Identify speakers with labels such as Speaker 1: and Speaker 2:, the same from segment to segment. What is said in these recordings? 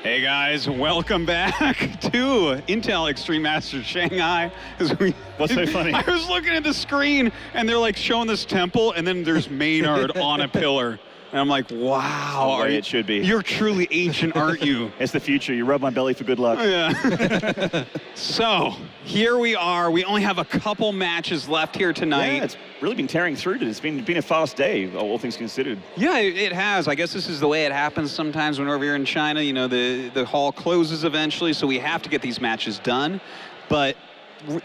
Speaker 1: Hey guys, welcome back to Intel Extreme Masters Shanghai.
Speaker 2: What's so funny?
Speaker 1: I was looking at the screen and they're like showing this temple and then there's Maynard on a pillar. And I'm like, wow.
Speaker 2: It should be.
Speaker 1: You're truly ancient, aren't you?
Speaker 2: It's the future. You rub my belly for good luck.
Speaker 1: Yeah. So, here we are. We only have a couple matches left here tonight.
Speaker 2: Yeah, it's really been tearing through it. It's been a fast day, all things considered.
Speaker 1: Yeah, it has. I guess this is the way it happens sometimes whenever you're in China. You know, the hall closes eventually, so we have to get these matches done. But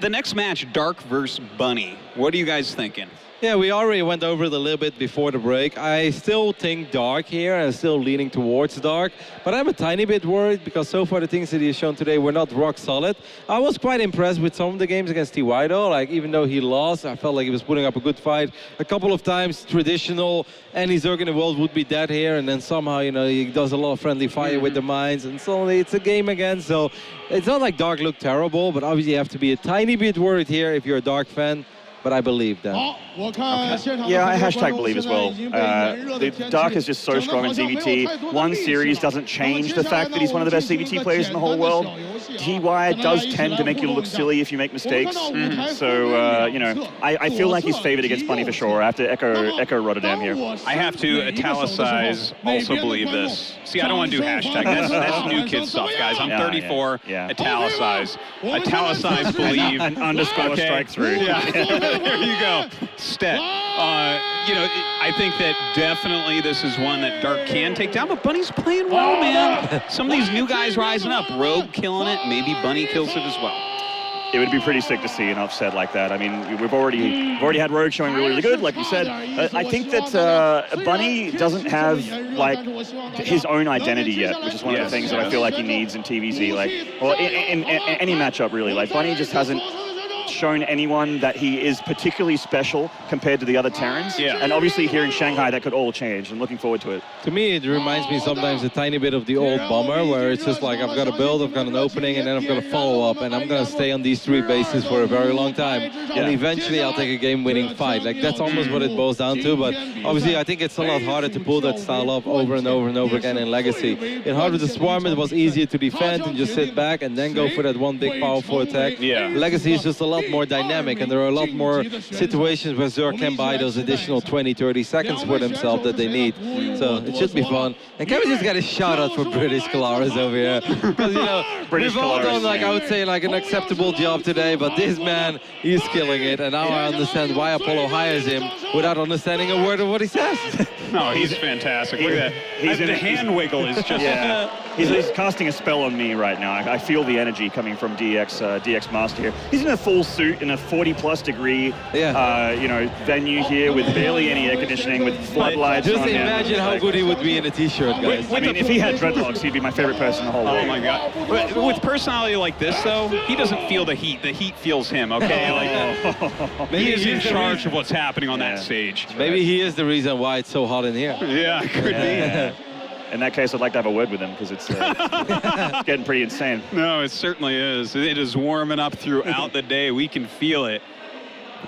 Speaker 1: the next match, Dark versus Bunny. What are you guys thinking?
Speaker 3: Yeah, we already went over it a little bit before the break. I still think Dark here. I'm still leaning towards Dark. But I'm a tiny bit worried because so far the things that he's shown today were not rock solid. I was quite impressed with some of the games against TY though. Like, even though he lost, I felt like he was putting up a good fight. A couple of times, traditional, any Zerg in the world would be dead here. And then somehow, you know, he does a lot of friendly fire with the mines. And suddenly it's a game again. So it's not like Dark looked terrible, but obviously you have to be a tiny bit worried here if you're a Dark fan. But I believe that.
Speaker 2: Okay. Yeah, I hashtag believe as well. The Dark is just so strong in ZvT. One series doesn't change the fact that he's one of the best ZvT players in the whole world. TY does tend to make you look silly if you make mistakes. So, you know, I feel like he's favored against Bunny for sure. I have to echo Rotterdam here.
Speaker 1: I have to italicize also believe this. See, I don't want to do hashtag. That's new kid stuff, guys. I'm 34.
Speaker 2: Yeah.
Speaker 1: Italicize. Italicize believe.
Speaker 2: An underscore strike through.
Speaker 1: Yeah. There you go. Stet. You know, I think that definitely this is one that Dark can take down, but Bunny's playing well, man. Some of these new guys rising up. Rogue killing it. Maybe Bunny kills it as well.
Speaker 2: It would be pretty sick to see an upset like that. I mean, we've already had Rogue showing really good, like you said. I think that Bunny doesn't have like his own identity yet, which is one of the things that I feel like he needs in TVZ. Like, or in any matchup really. Like, Bunny just hasn't shown anyone that he is particularly special compared to the other Terrans.
Speaker 1: Yeah.
Speaker 2: And obviously here in Shanghai, that could all change. I'm looking forward to it.
Speaker 3: To me, it reminds me sometimes a tiny bit of the old Bomber, where it's just like, I've got a build, I've got an opening, and then I've got a follow-up, and I'm going to stay on these three bases for a very long time. And eventually, I'll take a game-winning fight. Like, that's almost what it boils down to, but obviously, I think it's a lot harder to pull that style off over and over and over again in Legacy. In Heart of the Swarm, it was easier to defend and just sit back and then go for that one big powerful attack.
Speaker 1: Yeah.
Speaker 3: Legacy is just a lot more dynamic, and there are a lot more situations where Zerg can buy those additional 20-30 seconds for themselves that they need. So it should be fun. And can we just get a shout out for British Kalaris over here? Because, you know, we've all done, like, I would say, like an acceptable job today, but this man, he's killing it. And now I understand why Apollo hires him without understanding a word of what he says.
Speaker 1: No, he's fantastic. Look at that. The hand wiggle is just...
Speaker 2: Yeah. He's casting a spell on me right now. I feel the energy coming from DX Master here. He's in a full suit in a 40+ degree, you know, venue here with barely any air conditioning, with floodlights.
Speaker 3: Just imagine how good he would be in a t-shirt, guys.
Speaker 2: I mean, if he had dreadlocks, he'd be my favorite person in the whole world.
Speaker 1: Oh my God! But with personality like this, though, he doesn't feel the heat. The heat feels him. Okay, like he is in charge of what's happening on that stage.
Speaker 3: Maybe he is the reason why it's so hot in here.
Speaker 1: Yeah, it could be.
Speaker 2: In that case, I'd like to have a word with him because it's getting pretty insane.
Speaker 1: No, it certainly is. It is warming up throughout the day. We can feel it.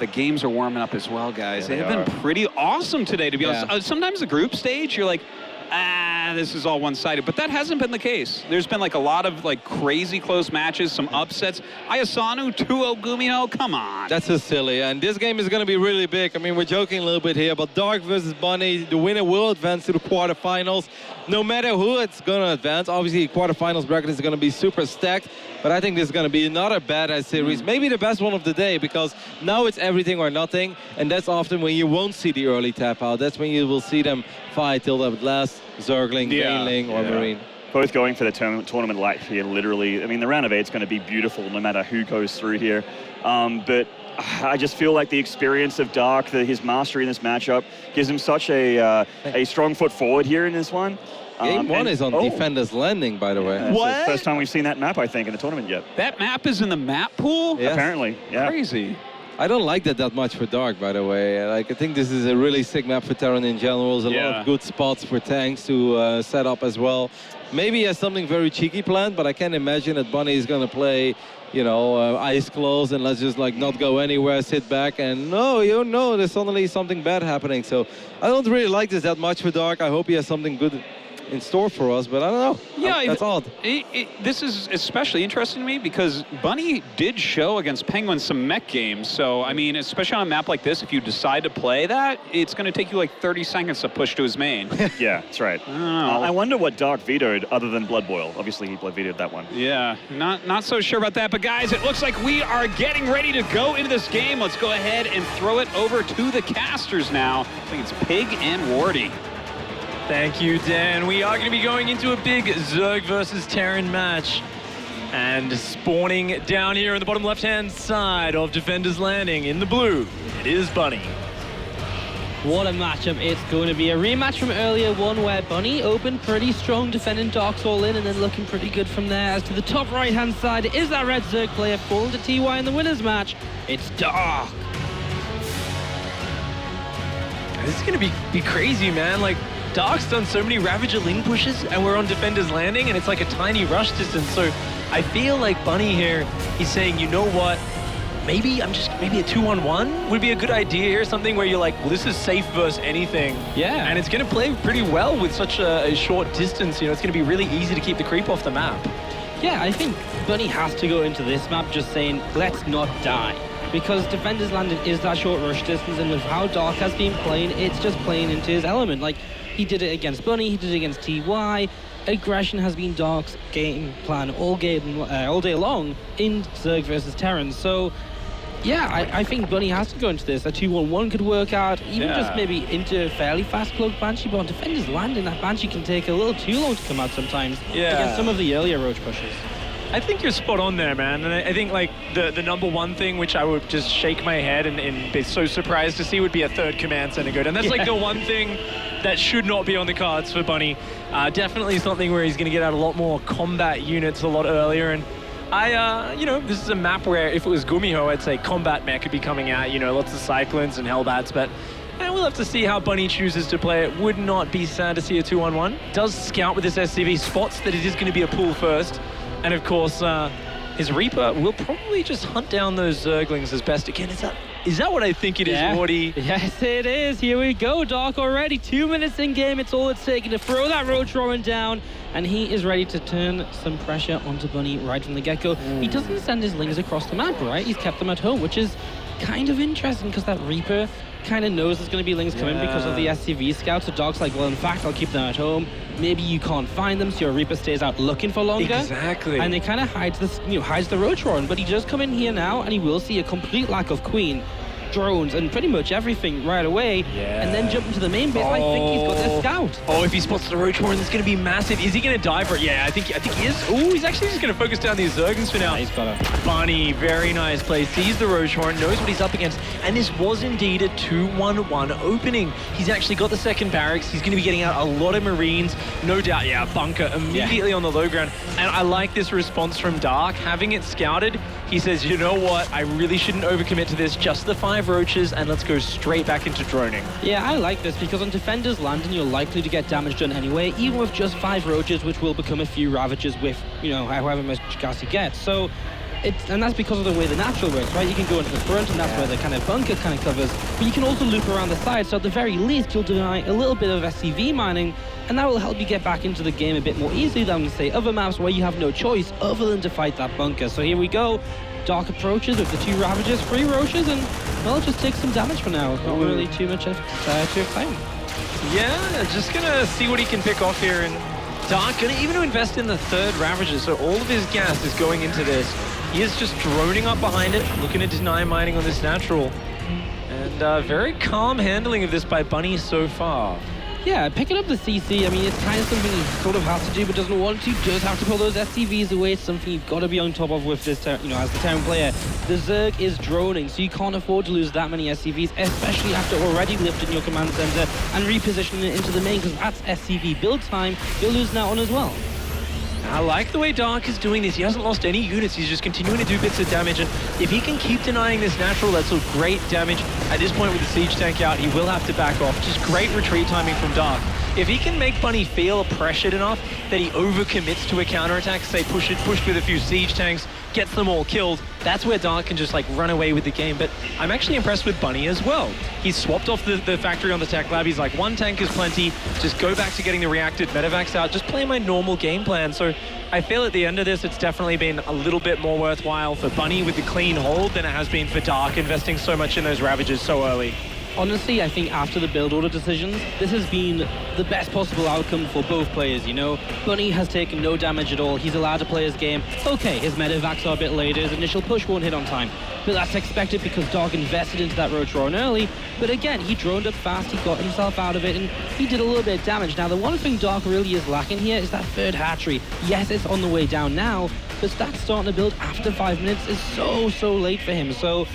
Speaker 1: The games are warming up as well, guys.
Speaker 2: Yeah,
Speaker 1: they have been pretty awesome today, to be honest. Sometimes the group stage, you're like, this is all one-sided, but that hasn't been the case. There's been like a lot of like crazy close matches, some upsets. Ayasanu, 2-0 Gumio, come on.
Speaker 3: That's just silly, and this game is going to be really big. I mean, we're joking a little bit here, but Dark versus Bunny, the winner will advance to the quarterfinals. No matter who it's going to advance, obviously the quarterfinals bracket is going to be super stacked, but I think this is going to be not a badass series, maybe the best one of the day, because now it's everything or nothing, and that's often when you won't see the early tap out. That's when you will see them fight till the last Zergling, Baneling, or Marine.
Speaker 2: Both going for the tournament light here, literally. I mean, the round of 8 is going to be beautiful no matter who goes through here. But I just feel like the experience of Dark, his mastery in this matchup, gives him such a strong foot forward here in this one.
Speaker 3: Game 1 is on Defender's Landing, by the way.
Speaker 2: It's the first time we've seen that map, I think, in the tournament yet.
Speaker 1: That map is in the map pool?
Speaker 3: Yes.
Speaker 2: Apparently, yeah.
Speaker 1: Crazy.
Speaker 3: I don't like that much for Dark, by the way. Like, I think this is a really sick map for Terran in general. There's a lot of good spots for tanks to set up as well. Maybe he has something very cheeky planned, but I can't imagine that Bunny is going to play, you know, eyes closed and let's just like not go anywhere, sit back, and no, you know, there's suddenly something bad happening. So I don't really like this that much for Dark. I hope he has something good in store for us, but I don't know.
Speaker 1: Yeah,
Speaker 3: That's odd.
Speaker 1: This is especially interesting to me because Bunny did show against Penguin some mech games. So, I mean, especially on a map like this, if you decide to play that, it's going to take you like 30 seconds to push to his main.
Speaker 2: Yeah, that's right.
Speaker 1: I don't know.
Speaker 2: I wonder what Dark vetoed other than Blood Boil. Obviously, he Blood vetoed that one.
Speaker 1: Yeah, not so sure about that. But guys, it looks like we are getting ready to go into this game. Let's go ahead and throw it over to the casters now. I think it's Pig and Wardy.
Speaker 4: Thank you, Dan. We are going to be going into a big Zerg versus Terran match. And spawning down here on the bottom left-hand side of Defender's Landing in the blue, it is Bunny.
Speaker 5: What a matchup it's going to be. A rematch from earlier one where Bunny opened pretty strong, defending Dark's all in and then looking pretty good from there. As to the top right-hand side is that red Zerg player falling to TY in the winner's match. It's Dark.
Speaker 4: This is going to be crazy, man. Like, Dark's done so many Ravager lane pushes and we're on Defender's Landing and it's like a tiny rush distance. So I feel like Bunny here, he's saying, you know what? Maybe a 2-on-1 would be a good idea here. Something where you're like, well, this is safe versus anything.
Speaker 5: Yeah.
Speaker 4: And it's going to play pretty well with such a short distance. You know, it's going to be really easy to keep the creep off the map.
Speaker 5: Yeah, I think Bunny has to go into this map just saying, let's not die. Because Defender's Landing is that short rush distance, and with how Dark has been playing, it's just playing into his element. Like, he did it against Bunny, he did it against TY. Aggression has been Dark's game plan all day long in Zerg versus Terran. So, yeah, I think Bunny has to go into this. A 2-1-1 could work out, even just maybe into a fairly fast-cloaked Banshee, but on Defender's Landing, that Banshee can take a little too long to come out sometimes against some of the earlier Roach pushes.
Speaker 4: I think you're spot on there, man. And I think, like, the number one thing, which I would just shake my head and be so surprised to see, would be a third command center go down. That's like the one thing that should not be on the cards for Bunny. Definitely something where he's going to get out a lot more combat units a lot earlier. And you know, this is a map where if it was Gumiho, I'd say combat mech could be coming out, you know, lots of Cyclones and Hellbats, but we'll have to see how Bunny chooses to play it. Would not be sad to see a 2-on-1. Does scout with this SCV, spots that it is going to be a pull first. And of course, his Reaper will probably just hunt down those Zerglings as best it can. Is that what I think it is, Wardy?
Speaker 5: Yes, it is. Here we go, Dark already. 2 minutes in game. It's all it's taken to throw that Roach Roaring down. And he is ready to turn some pressure onto Bunny right from the get-go. He doesn't send his Lings across the map, right? He's kept them at home, which is kind of interesting because that Reaper kind of knows there's going to be Lings coming because of the SCV scouts. So Dark's like, well, in fact, I'll keep them at home. Maybe you can't find them, so your Reaper stays out looking for longer.
Speaker 4: Exactly.
Speaker 5: And it kind of hides the Roach Roaring. But he does come in here now, and he will see a complete lack of Queen, drones, and pretty much everything right away.
Speaker 4: Yeah.
Speaker 5: And then jump into the main base. I think he's got their scout.
Speaker 4: Oh, if he spots the Roach Roaring, it's going to be massive. Is he going to die for it? Yeah, I think he is. Oh, he's actually just going to focus down these Zerglings for now.
Speaker 5: Yeah, he's got a
Speaker 4: Bunny, very nice play. Sees the Roach Roaring, knows what he's up against. And this was indeed a 2-1-1 opening. He's actually got the second barracks. He's going to be getting out a lot of Marines. No doubt, bunker immediately on the low ground. And I like this response from Dark. Having it scouted, he says, you know what? I really shouldn't overcommit to this. Just the 5 Roaches, and let's go straight back into droning.
Speaker 5: Yeah, I like this because on Defender's Landing, you're likely to get damage done anyway, even with just 5 Roaches, which will become a few Ravagers with, you know, however much gas you get. So, and that's because of the way the natural works, right? You can go into the front, and that's where the kind of bunker kind of covers, but you can also loop around the side, so at the very least, you'll deny a little bit of SCV mining, and that will help you get back into the game a bit more easily than, say, other maps where you have no choice other than to fight that bunker. So here we go. Dark approaches with the 2 Ravagers, 3 Roaches, and, well, just take some damage for now. It's not really too much too exciting.
Speaker 4: Yeah, just gonna see what he can pick off here, and Dark gonna even invest in the 3rd Ravager, so all of his gas is going into this. He is just droning up behind it, looking to deny mining on this natural. And very calm handling of this by Bunny so far.
Speaker 5: Yeah, picking up the CC, I mean, it's kind of something he sort of has to do, but doesn't want to. Does have to pull those SCVs away. It's something you've got to be on top of with this, you know, as the Terran player. The Zerg is droning, so you can't afford to lose that many SCVs, especially after already lifting your command center and repositioning it into the main, because that's SCV build time. You're losing out on as well.
Speaker 4: I like the way Dark is doing this. He hasn't lost any units. He's just continuing to do bits of damage. And if he can keep denying this natural, that's a great damage. At this point with the siege tank out, he will have to back off. Just great retreat timing from Dark. If he can make Bunny feel pressured enough that he overcommits to a counterattack, say push with a few siege tanks, gets them all killed, that's where Dark can just like run away with the game. But I'm actually impressed with Bunny as well. He's swapped off the factory on the tech lab. He's like, one tank is plenty, just go back to getting the reacted medevacs out, just play my normal game plan. So I feel at the end of this, it's definitely been a little bit more worthwhile for Bunny with the clean hold than it has been for Dark investing so much in those Ravages so early.
Speaker 5: Honestly, I think after the build order decisions, this has been the best possible outcome for both players, you know? Bunny has taken no damage at all. He's allowed to play his game. Okay, his medevacs are a bit later, his initial push won't hit on time. But that's expected because Dark invested into that Roach Roaring early. But again, he droned up fast, he got himself out of it, and he did a little bit of damage. Now, the one thing Dark really is lacking here is that third hatchery. Yes, it's on the way down now, but that starting to build after 5 minutes is so late for him. So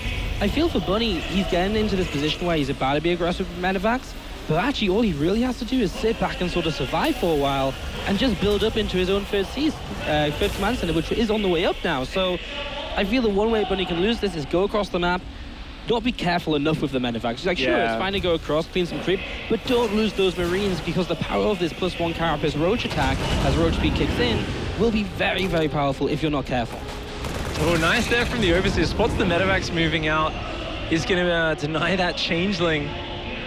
Speaker 5: I feel for Bunny, he's getting into this position where he's about to be aggressive with medevacs, but actually all he really has to do is sit back and sort of survive for a while and just build up into his own first command center, which is on the way up now. So I feel the one way Bunny can lose this is go across the map, not be careful enough with the medevacs. He's like, sure, it's fine to go across, clean some creep, but don't lose those Marines, because the power of this +1 Carapace Roach attack, as Roach speed kicks in, will be very powerful if you're not careful.
Speaker 4: Oh, nice there from the Overseer. Spots the medevacs moving out. He's going to deny that Changeling.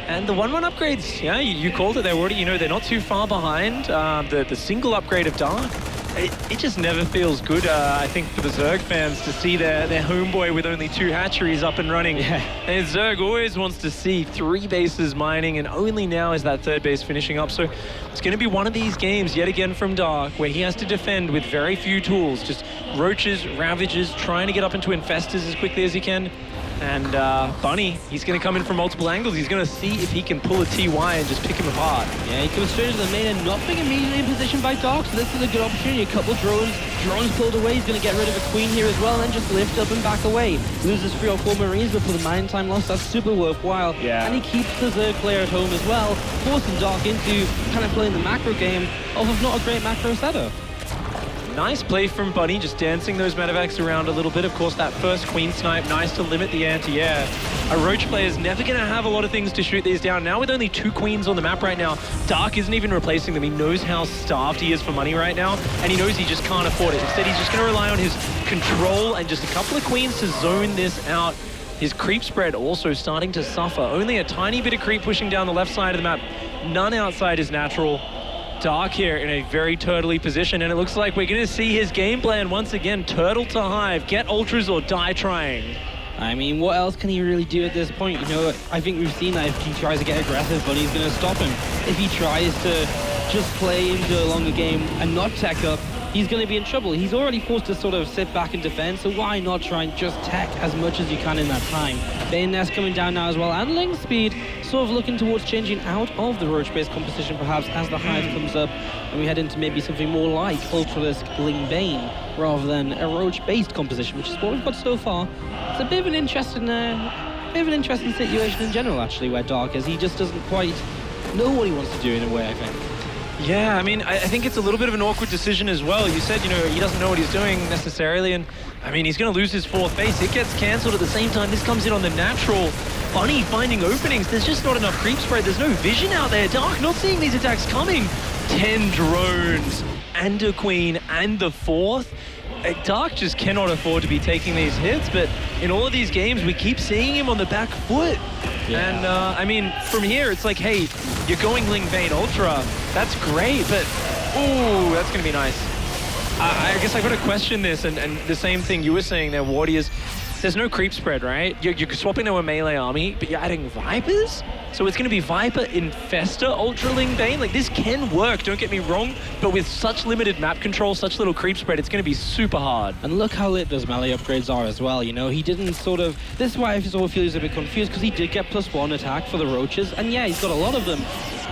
Speaker 4: And the 1-1 upgrades, yeah, you called it. They're already, they're not too far behind. The single upgrade of Dark, it just never feels good, I think, for the Zerg fans to see their homeboy with only 2 hatcheries up and running. Yeah. And Zerg always wants to see 3 bases mining, and only now is that 3rd base finishing up. So it's going to be one of these games, yet again from Dark, where he has to defend with very few tools. Just Roaches, Ravages, trying to get up into Infestors as quickly as he can. And Bunny, he's going to come in from multiple angles. He's going to see if he can pull a TY and just pick him apart.
Speaker 5: Yeah, he comes straight into the main and not being immediately in position by Dark, so this is a good opportunity. A couple drones pulled away. He's going to get rid of a Queen here as well, and then just lift up and back away. Loses 3 or 4 Marines, but for the mine time loss, that's super worthwhile. Yeah. And he keeps the Zerg player at home as well, forcing Dark into kind of playing the macro game off of not a great macro setup.
Speaker 4: Nice play from Bunny, just dancing those medevacs around a little bit. Of course, that first Queen snipe, nice to limit the anti-air. A Roach player is never going to have a lot of things to shoot these down. Now with only 2 Queens on the map right now, Dark isn't even replacing them. He knows how starved he is for money right now, and he knows he just can't afford it. Instead, he's just going to rely on his control and just a couple of Queens to zone this out. His creep spread also starting to suffer. Only a tiny bit of creep pushing down the left side of the map. None outside is natural. Dark here in a very turtley position, and it looks like we're going to see his game plan once again. Turtle to Hive, get ultras or die trying.
Speaker 5: I mean, what else can he really do at this point? You know, I think we've seen that if he tries to get aggressive, Bunny's going to stop him. If he tries to just play into a longer game and not tech up, he's going to be in trouble. He's already forced to sort of sit back and defend, so why not try and just tech as much as you can in that time? Bayonet's coming down now as well, and Ling Speed sort of looking towards changing out of the Roach-based composition perhaps as the Hive comes up, and we head into maybe something more like Ultralisk Ling Bane rather than a Roach-based composition, which is what we've got so far. It's a bit of an interesting situation in general, actually, where Dark is. He just doesn't quite know what he wants to do in a way, I think.
Speaker 4: Yeah, I mean, I think it's a little bit of an awkward decision as well. You said, he doesn't know what he's doing necessarily, and I mean, he's going to lose his 4th base. It gets cancelled at the same time. This comes in on the natural. Bunny finding openings. There's just not enough creep spread. There's no vision out there. Dark not seeing these attacks coming. 10 drones and a Queen and the 4th. Dark just cannot afford to be taking these hits, but in all of these games, we keep seeing him on the back foot. Yeah. And, I mean, from here, it's like, hey, you're going Ling Bane Ultra. That's great, but, ooh, that's going to be nice. I guess I got to question this, and the same thing you were saying there, Warriors. There's no creep spread, right? You're swapping to a melee army, but you're adding Vipers? So it's going to be Viper, Infestor, Ultra Ling Bane? Like, this can work, don't get me wrong, but with such limited map control, such little creep spread, it's going to be super hard.
Speaker 5: And look how lit those melee upgrades are as well, he didn't sort of... This is why I sort of feel he's a bit confused, because he did get +1 attack for the Roaches, and yeah, he's got a lot of them.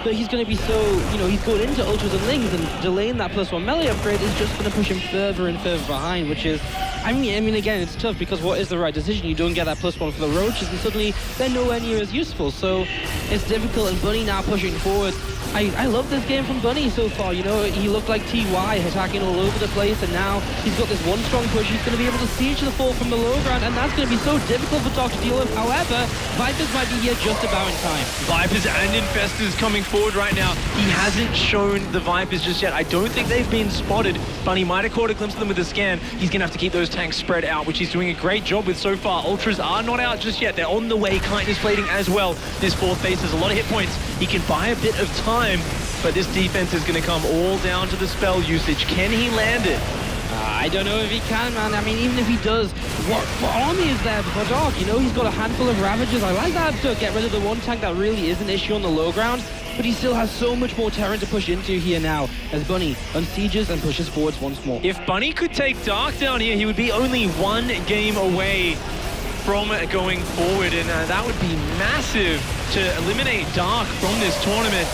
Speaker 5: But he's going to be so, he's going into Ultras and Lings, and delaying that +1 melee upgrade is just going to push him further and further behind, which is, I mean, again, it's tough, because what is the right decision? You don't get that +1 for the Roaches, and suddenly they're nowhere near as useful, so it's difficult, and Bunny now pushing forward. I love this game from Bunny so far, he looked like TY attacking all over the place, and now he's got this one strong push. He's going to be able to siege the fall from the low ground, and that's going to be so difficult for Dark to deal with. However, Vipers might be here just about in time.
Speaker 4: Vipers and Infestors coming forward right now. He hasn't shown the Vipers just yet. I don't think they've been spotted. Bunny might have caught a glimpse of them with the scan. He's going to have to keep those tanks spread out, which he's doing a great job with so far. Ultras are not out just yet. They're on the way. Kindness plating as well. This fourth base has a lot of hit points. He can buy a bit of time, but this defense is going to come all down to the spell usage. Can he land it?
Speaker 5: I don't know if he can, man. I mean, even if he does, what army is there for Dark? You know, he's got a handful of Ravagers. I like that to get rid of the one tank that really is an issue on the low ground, but he still has so much more terrain to push into here now as Bunny unsieges and pushes forwards once more.
Speaker 4: If Bunny could take Dark down here, he would be only one game away from going forward, and that would be massive to eliminate Dark from this tournament.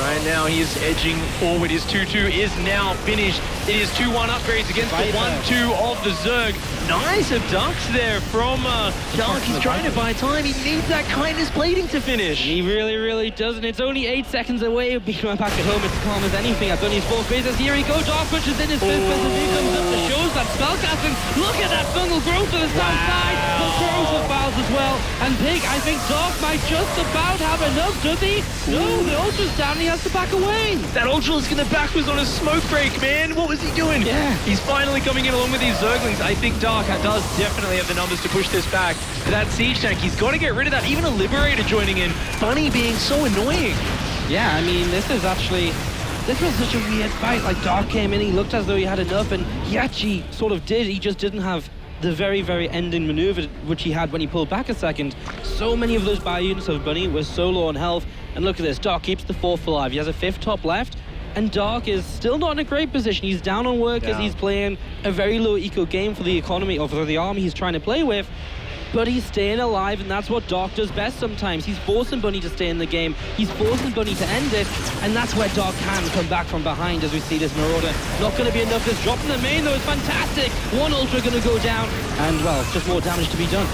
Speaker 4: Right now, he is edging forward. His 2-2 is now finished. It is 2-1 upgrades against the 1-2 of the Zerg. Nice abducts there from Dark. He's trying to buy time. He needs that kindness plating to finish.
Speaker 5: He really, really doesn't. It's only 8 seconds away. Back at home, it's calm as anything. At Bunny's fourth base, here he goes. Dark pushes in his fifth base and he comes up to shows that spellcasting. Look at that funnel growth to the south side. The throws of fouls as well. And Pig, I think Dark might just about have enough, does he? No, the Ultra's down. He has to back away.
Speaker 4: That Ultra is going to backwards on a smoke break, man. What was he doing?
Speaker 5: Yeah.
Speaker 4: He's finally coming in along with these Zerglings. I think Dark does definitely have the numbers to push this back. But that siege tank, he's got to get rid of that. Even a Liberator joining in. Bunny being so annoying.
Speaker 5: Yeah, I mean, this was such a weird fight. Like, Dark came in, he looked as though he had enough, and he actually sort of did. He just didn't have the very, very ending maneuver which he had when he pulled back a second. So many of those bio units of Bunny were so low on health. And look at this, Dark keeps the fourth alive. He has a fifth top left, and Dark is still not in a great position. He's down on workers. He's playing a very low eco game for the economy, or for the army he's trying to play with. But he's staying alive, and that's what Dark does best sometimes. He's forcing Bunny to stay in the game. He's forcing Bunny to end it, and that's where Dark can come back from behind as we see this Marauder. Not going to be enough. This drop in the main, though, is fantastic. One Ultra going to go down, and, well, just more damage to be done.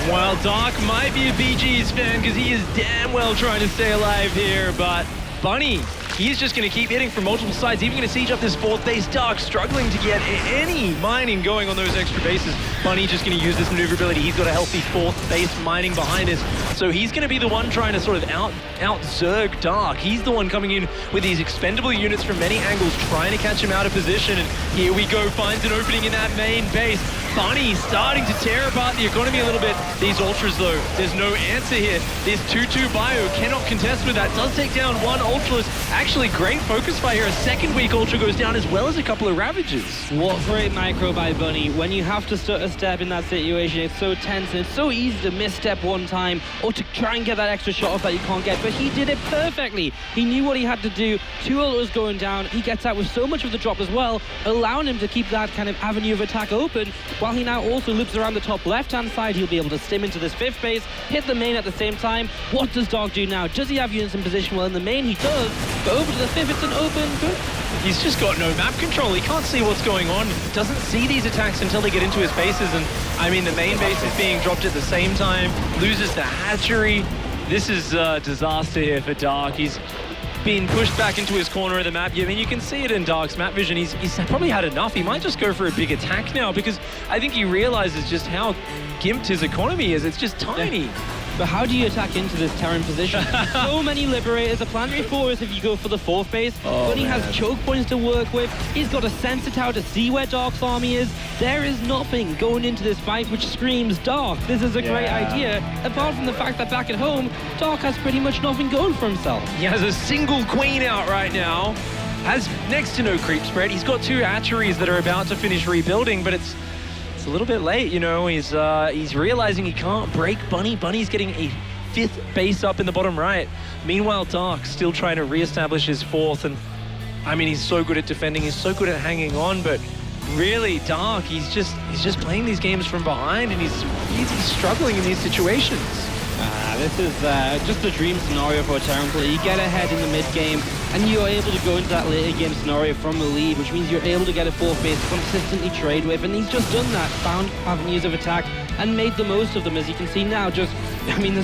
Speaker 4: While Dark might be a BG's fan because he is damn well trying to stay alive here, but Bunny, he's just going to keep hitting from multiple sides, even going to siege up this fourth base. Dark struggling to get any mining going on those extra bases. Bunny just going to use this maneuverability. He's got a healthy fourth base mining behind us. So he's going to be the one trying to sort of out-Zerg Dark. He's the one coming in with these expendable units from many angles, trying to catch him out of position. And here we go, finds an opening in that main base. Bunny starting to tear apart the economy a little bit. These Ultras, though, there's no answer here. This 2-2 bio cannot contest with that. Does take down one Ultras. Actually, great focus fire here. A second weak Ultra goes down, as well as a couple of Ravagers.
Speaker 5: What great micro by Bunny. When you have to step in that situation, it's so tense, and it's so easy to misstep one time, or to try and get that extra shot off that you can't get, but he did it perfectly. He knew what he had to do. 2 Ultras going down. He gets out with so much of the drop as well, allowing him to keep that kind of avenue of attack open, while he now also loops around the top left-hand side. He'll be able to stim into this fifth base, hit the main at the same time. What does Dark do now? Does he have units in position? Well, in the main, he does, but over to the fifth, it's an open. Good.
Speaker 4: He's just got no map control. He can't see what's going on. Doesn't see these attacks until they get into his bases. And I mean, the main base is being dropped at the same time. Loses the hatchery. This is a disaster here for Dark. He's been pushed back into his corner of the map. I mean, you can see it in Dark's map vision. He's probably had enough. He might just go for a big attack now, because I think he realizes just how gimped his economy is. It's just tiny.
Speaker 5: Yeah. But how do you attack into this Terran position? So many Liberators. A planetary forest if you go for the fourth base. But he has choke points to work with. He's got a sensor tower to see where Dark's army is. There is nothing going into this fight which screams Dark. This is a great idea. Apart from the fact that back at home, Dark has pretty much nothing going for himself.
Speaker 4: He has a single queen out right now. Has next to no creep spread. He's got 2 hatcheries that are about to finish rebuilding, but it's a little bit late, you know. He's realizing he can't break Bunny. Bunny's getting a 5th base up in the bottom right. Meanwhile, Dark still trying to reestablish his 4th, and I mean, he's so good at defending, he's so good at hanging on, but really, Dark, he's just playing these games from behind, and he's struggling in these situations.
Speaker 5: This is just a dream scenario for a Terran player. You get ahead in the mid-game, and you're able to go into that later game scenario from the lead, which means you're able to get a 4th base to consistently trade with, and he's just done that, found avenues of attack, and made the most of them, as you can see now. There's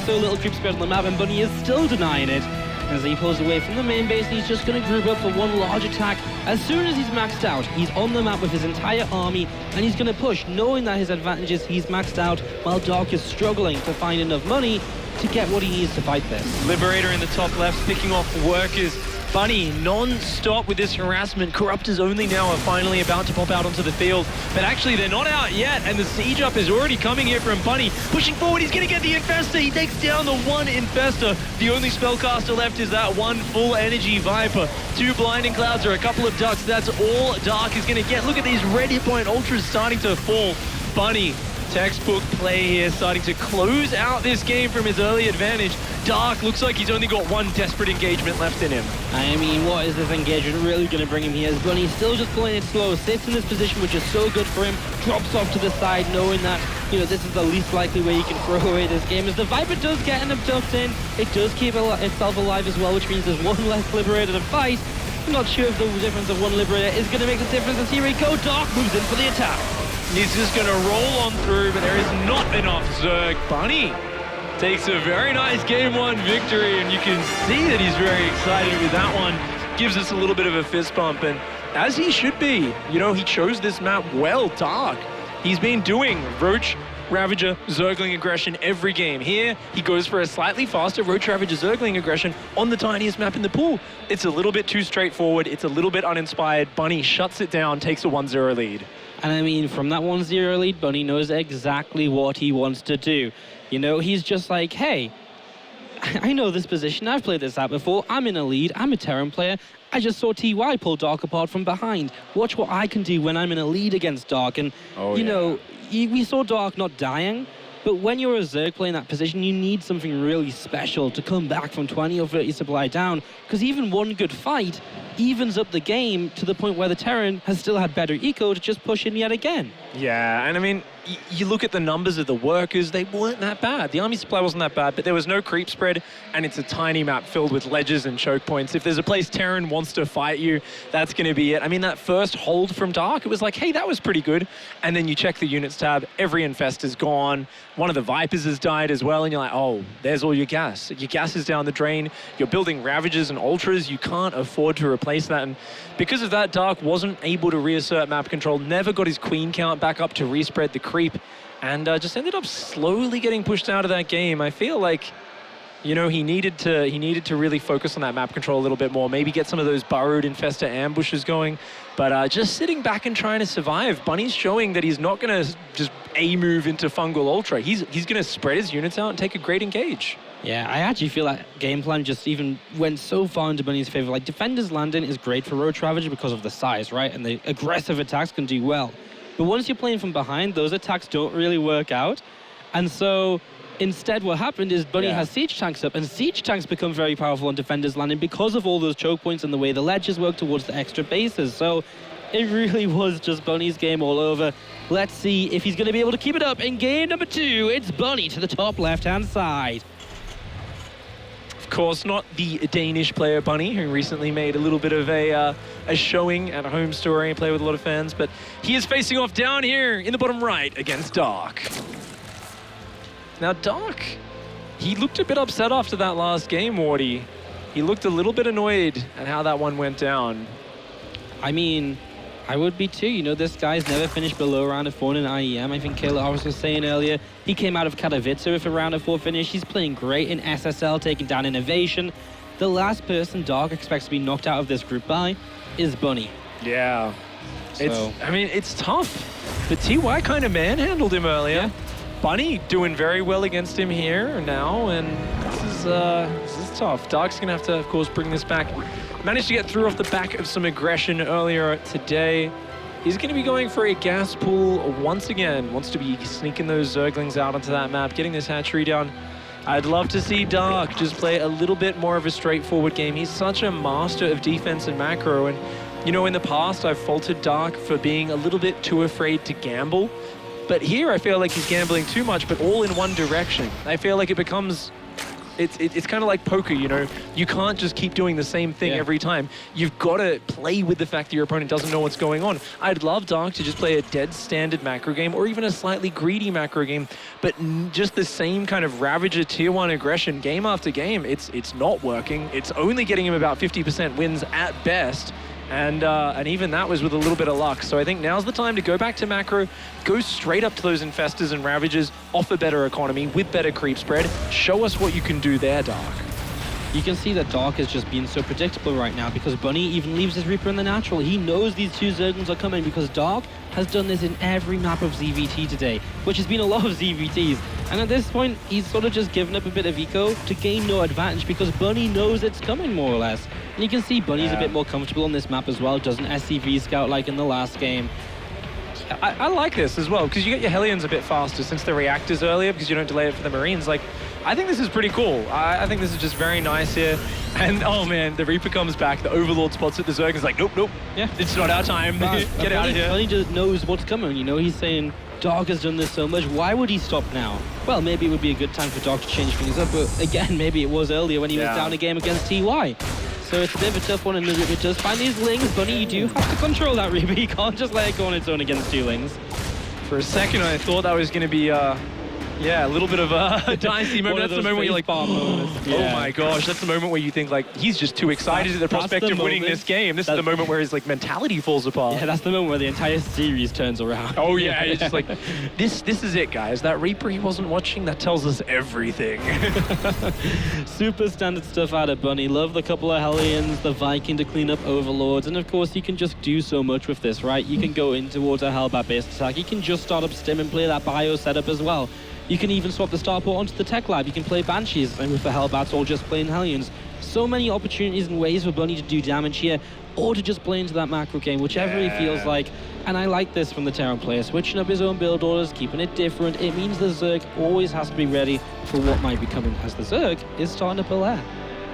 Speaker 5: so little creep spread on the map, and Bunny is still denying it. As he pulls away from the main base, he's just going to group up for one large attack. As soon as he's maxed out, he's on the map with his entire army, and he's going to push, knowing that his advantage is he's maxed out, while Dark is struggling to find enough money to get what he needs to fight this.
Speaker 4: Liberator in the top left, picking off workers. Bunny non-stop with this harassment. Corruptors only now are finally about to pop out onto the field, but actually they're not out yet, and the siege up is already coming here from Bunny. Pushing forward, he's going to get the Infestor. He takes down the one Infestor. The only spellcaster left is that one full energy Viper. 2 blinding clouds or a couple of ducks. That's all Dark is going to get. Look at these red hit point ultras starting to fall. Bunny, textbook play here, starting to close out this game from his early advantage. Dark looks like he's only got one desperate engagement left in him.
Speaker 5: I mean, what is this engagement really going to bring him here? As Bunny's still just playing it slow, sits in this position, which is so good for him, drops off to the side, knowing that, you know, this is the least likely way he can throw away this game. As the Viper does get an abduct in, it does keep itself alive as well, which means there's one less Liberator to fight. I'm not sure if the difference of one Liberator is going to make the difference as here we go. Dark moves in for the attack.
Speaker 4: He's just going to roll on through, but there is not enough Zerg. Bunny takes a very nice game 1 victory, and you can see that he's very excited with that one. Gives us a little bit of a fist bump, and as he should be. You know, he chose this map well, Dark. He's been doing Roach, Ravager, Zergling aggression every game. Here, he goes for a slightly faster Roach, Ravager, Zergling aggression on the tiniest map in the pool. It's a little bit too straightforward. It's a little bit uninspired. Bunny shuts it down, takes a 1-0 lead.
Speaker 5: And I mean, from that 1-0 lead, Bunny knows exactly what he wants to do. You know, he's just like, hey, I know this position. I've played this out before. I'm in a lead. I'm a Terran player. I just saw TY pull Dark apart from behind. Watch what I can do when I'm in a lead against Dark. And, you know, we saw Dark not dying. But when you're a Zerg player in that position, you need something really special to come back from 20 or 30 supply down. Because even one good fight evens up the game to the point where the Terran has still had better eco to just push in yet again.
Speaker 4: Yeah, and I mean, you look at the numbers of the workers, they weren't that bad. The army supply wasn't that bad, but there was no creep spread, and it's a tiny map filled with ledges and choke points. If there's a place Terran wants to fight you, that's going to be it. I mean, that first hold from Dark, it was like, hey, that was pretty good. And then you check the units tab, every Infestor's gone. One of the Vipers has died as well, and you're like, oh, there's all your gas. Your gas is down the drain. You're building Ravagers and Ultras. You can't afford to replace that. And because of that, Dark wasn't able to reassert map control, never got his queen count back up to respread the creep, and just ended up slowly getting pushed out of that game. I feel like, you know, he needed to really focus on that map control a little bit more, maybe get some of those burrowed Infestor ambushes going, but just sitting back and trying to survive. Bunny's showing that he's not going to just A-move into Fungal Ultra. He's going to spread his units out and take a great engage.
Speaker 5: Yeah, I actually feel that game plan just even went so far into Bunny's favor. Like, Defender's Landing is great for Roach Ravager because of the size, right? And the aggressive attacks can do well. But once you're playing from behind, those attacks don't really work out. And so instead what happened is Bunny has siege tanks up, and siege tanks become very powerful on Defender's Landing because of all those choke points and the way the ledges work towards the extra bases. So it really was just Bunny's game all over. Let's see if he's going to be able to keep it up in game number 2. It's Bunny to the top left-hand side.
Speaker 4: Of course, not the Danish player Bunny, who recently made a little bit of a showing at a home story and played with a lot of fans, but he is facing off down here in the bottom right against Dark. Now, Dark, he looked a bit upset after that last game, Wardy. He looked a little bit annoyed at how that one went down.
Speaker 5: I mean, I would be too. You know, this guy's never finished below round of 4 in IEM. I think Kayla was saying earlier, he came out of Katowice with a round of 4 finish. He's playing great in SSL, taking down Innovation. The last person Dark expects to be knocked out of this group by is Bunny.
Speaker 4: Yeah.
Speaker 5: So,
Speaker 4: I mean, it's tough. But TY kind of manhandled him earlier.
Speaker 5: Yeah.
Speaker 4: Bunny doing very well against him here now, and this is tough. Dark's going to have to, of course, bring this back. Managed to get through off the back of some aggression earlier today. He's going to be going for a gas pool once again. Wants to be sneaking those Zerglings out onto that map, getting this hatchery down. I'd love to see Dark just play a little bit more of a straightforward game. He's such a master of defense and macro, and you know, in the past, I've faulted Dark for being a little bit too afraid to gamble. But here, I feel like he's gambling too much, but all in one direction. I feel like it becomes... It's kind of like poker, you know? You can't just keep doing the same thing every time. You've got to play with the fact that your opponent doesn't know what's going on. I'd love Dark to just play a dead standard macro game or even a slightly greedy macro game, but just the same kind of Ravager tier 1 aggression game after game. It's not working. It's only getting him about 50% wins at best. And even that was with a little bit of luck. So I think now's the time to go back to macro, go straight up to those Infestors and Ravagers, offer better economy with better creep spread. Show us what you can do there, Dark.
Speaker 5: You can see that Dark has just been so predictable right now because Bunny even leaves his Reaper in the natural. He knows these two Zerglings are coming because Dark has done this in every map of ZvT today, which has been a lot of ZvTs. And at this point, he's sort of just given up a bit of eco to gain no advantage because Bunny knows it's coming, more or less. And you can see Bunny's a bit more comfortable on this map as well, doesn't SCV scout like in the last game.
Speaker 4: I like this as well, because you get your Hellions a bit faster since the reactors earlier, because you don't delay it for the Marines. Like, I think this is pretty cool. I think this is just very nice here. And, oh man, the Reaper comes back, the Overlord spots it, the Zerg is like, nope, nope, yeah, it's not our time. Get out of here.
Speaker 5: Bunny just knows what's coming, you know, he's saying, Dark has done this so much, why would he stop now? Well, maybe it would be a good time for Dark to change things up, but again, maybe it was earlier when he was down a game against TY. So it's a bit of a tough one, and the Reaper does find these Lings. Bunny, you do have to control that Reaper. You can't just let it go on its own against two Lings.
Speaker 4: For a second, I thought that was going to be, a little bit of a dicey moment. That's the moment where you're like, oh my gosh, that's the moment where you think, like, he's just too excited at the prospect of winning this game. This is the moment where his, like, mentality falls apart.
Speaker 5: Yeah, that's the moment where the entire series turns around.
Speaker 4: Oh, yeah, it's just like, this is it, guys. That Reaper he wasn't watching, that tells us everything.
Speaker 5: Super standard stuff out of Bunny. Love the couple of Hellions, the Viking to clean up Overlords, and of course, you can just do so much with this, right? You can go in towards a Hellbat-based attack. You can just start up Stim and play that bio setup as well. You can even swap the starport onto the tech lab. You can play Banshees and with the Hellbats or just playing Hellions. So many opportunities and ways for Bunny to do damage here or to just play into that macro game, whichever he feels like. And I like this from the Terran player, switching up his own build orders, keeping it different. It means the Zerg always has to be ready for what might be coming as the Zerg is starting to pull out.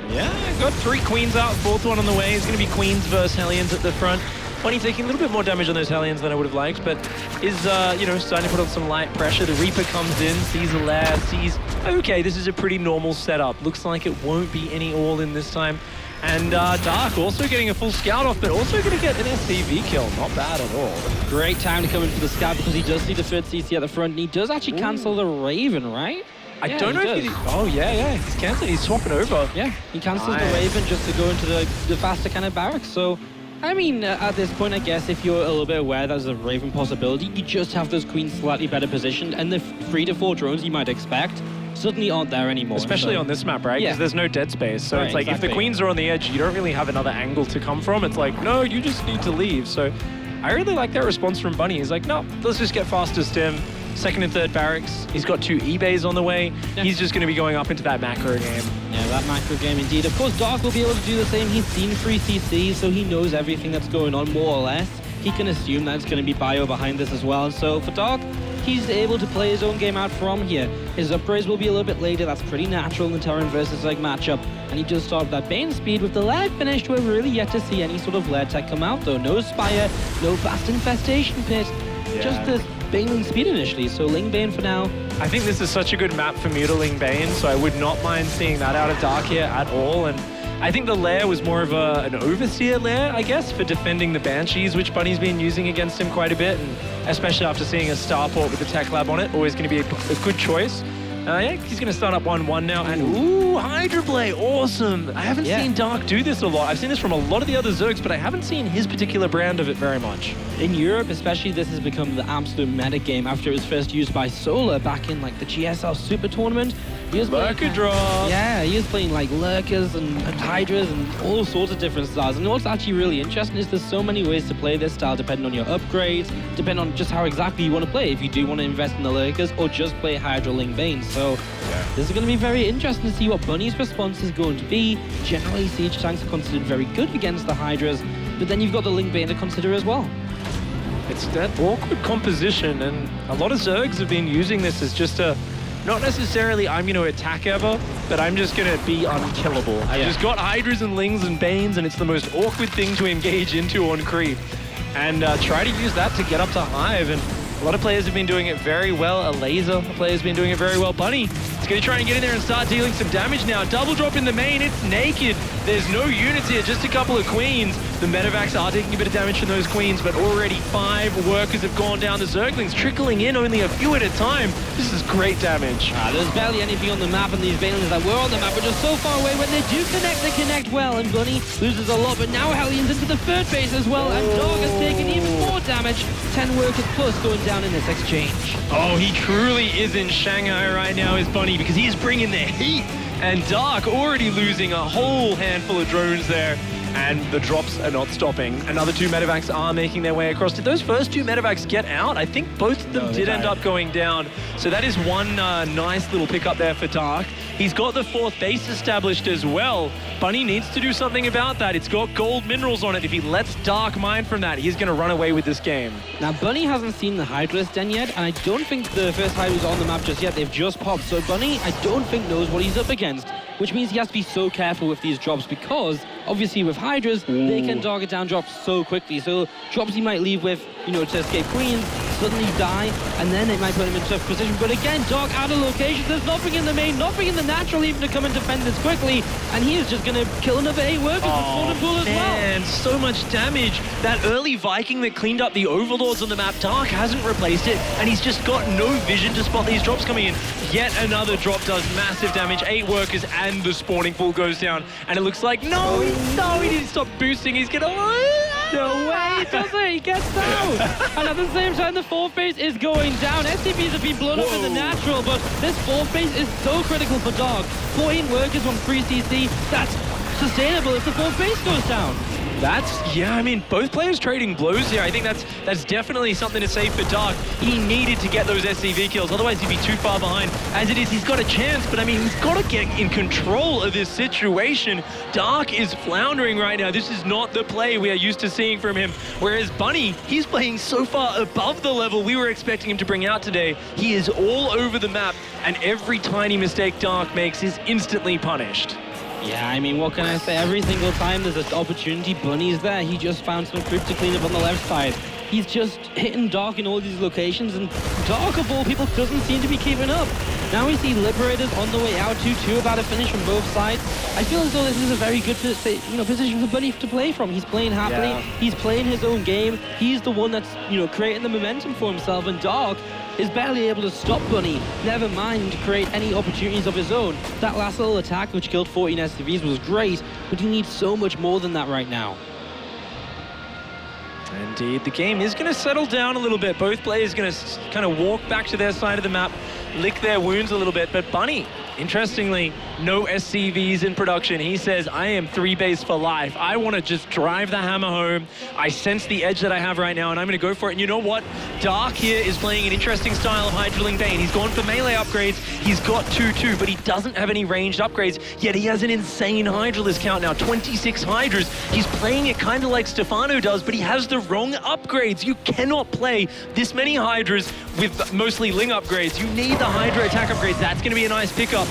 Speaker 4: Yeah, got 3 Queens out, 4th one on the way. It's going to be Queens versus Hellions at the front. Bunny taking a little bit more damage on those Hellions than I would have liked, but is, starting to put on some light pressure. The Reaper comes in, sees a lair, sees, okay, this is a pretty normal setup. Looks like it won't be any all-in this time. And Dark also getting a full scout off, but also going to get an SCV kill. Not bad at all.
Speaker 5: Great time to come in for the scout because he does see the third CC at the front, and he does actually cancel the Raven, right?
Speaker 4: I don't know if he... Oh, yeah, he's canceled. He's swapping over.
Speaker 5: Yeah, he cancels the Raven just to go into the faster kind of barracks, so... I mean, at this point, I guess if you're a little bit aware there's a Raven possibility, you just have those Queens slightly better positioned, and the 3 to 4 drones you might expect suddenly aren't there anymore.
Speaker 4: Especially on this map, right? Because there's no dead space. So it's like, if the Queens are on the edge, you don't really have another angle to come from. It's like, no, you just need to leave. So I really like that response from Bunny. He's like, no, let's just get faster Stim. 2nd and 3rd barracks. He's got 2 eBays on the way. Yeah. He's just going to be going up into that macro game.
Speaker 5: Yeah, that macro game indeed. Of course, Dark will be able to do the same. He's seen 3 CCs, so he knows everything that's going on, more or less. He can assume that it's going to be bio behind this as well. So for Dark, he's able to play his own game out from here. His upgrades will be a little bit later. That's pretty natural in the Terran versus Zerg matchup. And he just started that Bane speed with the lair finished. We're really yet to see any sort of lair tech come out, though. No Spire, no fast infestation pit. Yeah. Just the Bane speed initially, so Ling Bane for now.
Speaker 4: I think this is such a good map for Mutiling Bane, so I would not mind seeing that out of Dark here at all. And I think the lair was more of an overseer lair, I guess, for defending the Banshees, which Bunny's been using against him quite a bit, and especially after seeing a starport with the tech lab on it, always going to be a good choice. Yeah, he's going to start up 1-1 now, and ooh, Hydra Blade, awesome! I haven't seen Dark do this a lot. I've seen this from a lot of the other Zergs, but I haven't seen his particular brand of it very much.
Speaker 5: In Europe, especially, this has become the absolute meta game after it was first used by Solar back in like the GSL Super Tournament. He was
Speaker 4: Lurker drop.
Speaker 5: Yeah, he was playing like Lurkers and Hydras and all sorts of different styles. And what's actually really interesting is there's so many ways to play this style depending on your upgrades, depending on just how exactly you want to play. If you do want to invest in the Lurkers or just play Hydra Ling Bane. So this is going to be very interesting to see what Bunny's response is going to be. Generally, siege tanks are considered very good against the Hydras, but then you've got the Ling Bane to consider as well.
Speaker 4: It's that awkward composition, and a lot of Zergs have been using this as just a, not necessarily I'm going to attack ever, but I'm just going to be unkillable. I've just got Hydras and Lings and Banes, and it's the most awkward thing to engage into on creep. And try to use that to get up to Hive, and a lot of players have been doing it very well. A Laser player has been doing it very well. Bunny He's going to try and get in there and start dealing some damage now. Double drop in the main, it's naked. There's no units here, just a couple of queens. The medevacs are taking a bit of damage from those queens, but already 5 workers have gone down. The Zerglings trickling in only a few at a time. This is great damage.
Speaker 5: There's barely anything on the map, and these Valens that were on the map are just so far away. When they do connect, they connect well, and Bunny loses a lot, but now Hellions into the third base as well, and Dog has taken even more damage. 10 workers plus going down in this exchange.
Speaker 4: Oh, he truly is in Shanghai right now, is Bunny, because he is bringing the heat. And Dark already losing a whole handful of drones there. And the drops are not stopping. Another 2 medevacs are making their way across. Did those first 2 medevacs get out? I think both of them did end up going down. So that is one nice little pickup there for Dark. He's got the 4th base established as well. Bunny needs to do something about that. It's got gold minerals on it. If he lets Dark mine from that, he's going to run away with this game.
Speaker 5: Now, Bunny hasn't seen the Hydra's den yet, and I don't think the first Hydra's on the map just yet. They've just popped. So Bunny, I don't think knows what he's up against, which means he has to be so careful with these drops because, obviously, with Hydras, they can target down drops so quickly. So drops he might leave with, you know, to escape queens, suddenly die, and then it might put him in a tough position. But again, Dark out of location. There's nothing in the main, nothing in the natural even to come and defend this quickly, and he is just going to kill another 8 workers with Sword and Pool as well.
Speaker 4: And so much damage. That early Viking that cleaned up the Overlords on the map, Dark hasn't replaced it, and he's just got no vision to spot these drops coming in. Yet another drop does massive damage. 8 workers and the spawning pool goes down, and it looks like, no, he didn't stop boosting. He's going to...
Speaker 5: No way, he doesn't. He gets down. And at the same time, the 4th base is going down. SCVs have been blown up in the natural, but this 4th base is so critical for Dog. 14 workers on 3 CC. That's sustainable if the 4th base goes down.
Speaker 4: Yeah, I mean, both players trading blows here. I think that's definitely something to say for Dark. He needed to get those SCV kills, otherwise he'd be too far behind. As it is, he's got a chance, but I mean, he's got to get in control of this situation. Dark is floundering right now. This is not the play we are used to seeing from him. Whereas Bunny, he's playing so far above the level we were expecting him to bring out today. He is all over the map, and every tiny mistake Dark makes is instantly punished.
Speaker 5: Yeah, I mean, what can I say? Every single time there's an opportunity, Bunny's there. He just found some creep to clean up on the left side. He's just hitting Dark in all these locations, and Dark, of all people, doesn't seem to be keeping up. Now we see Liberators on the way out, 2-2 about to finish from both sides. I feel as though this is a very good position for Bunny to play from. He's playing happily. Yeah. He's playing his own game. He's the one that's, creating the momentum for himself, and Dark is barely able to stop Bunny, never mind create any opportunities of his own. That last little attack, which killed 14 SCVs, was great, but he needs so much more than that right now.
Speaker 4: Indeed, the game is going to settle down a little bit. Both players going to kind of walk back to their side of the map, lick their wounds a little bit, but Bunny, interestingly, no SCVs in production. He says, I am 3 base for life. I want to just drive the hammer home. I sense the edge that I have right now, and I'm going to go for it. And you know what? Dark here is playing an interesting style of Hydraling Bane. He's gone for melee upgrades. He's got 2-2, but he doesn't have any ranged upgrades, yet he has an insane Hydralist count now, 26 Hydras. He's playing it kind of like Stefano does, but he has the wrong upgrades. You cannot play this many Hydras with mostly Ling upgrades. You need the Hydra attack upgrades. That's going to be a nice pickup.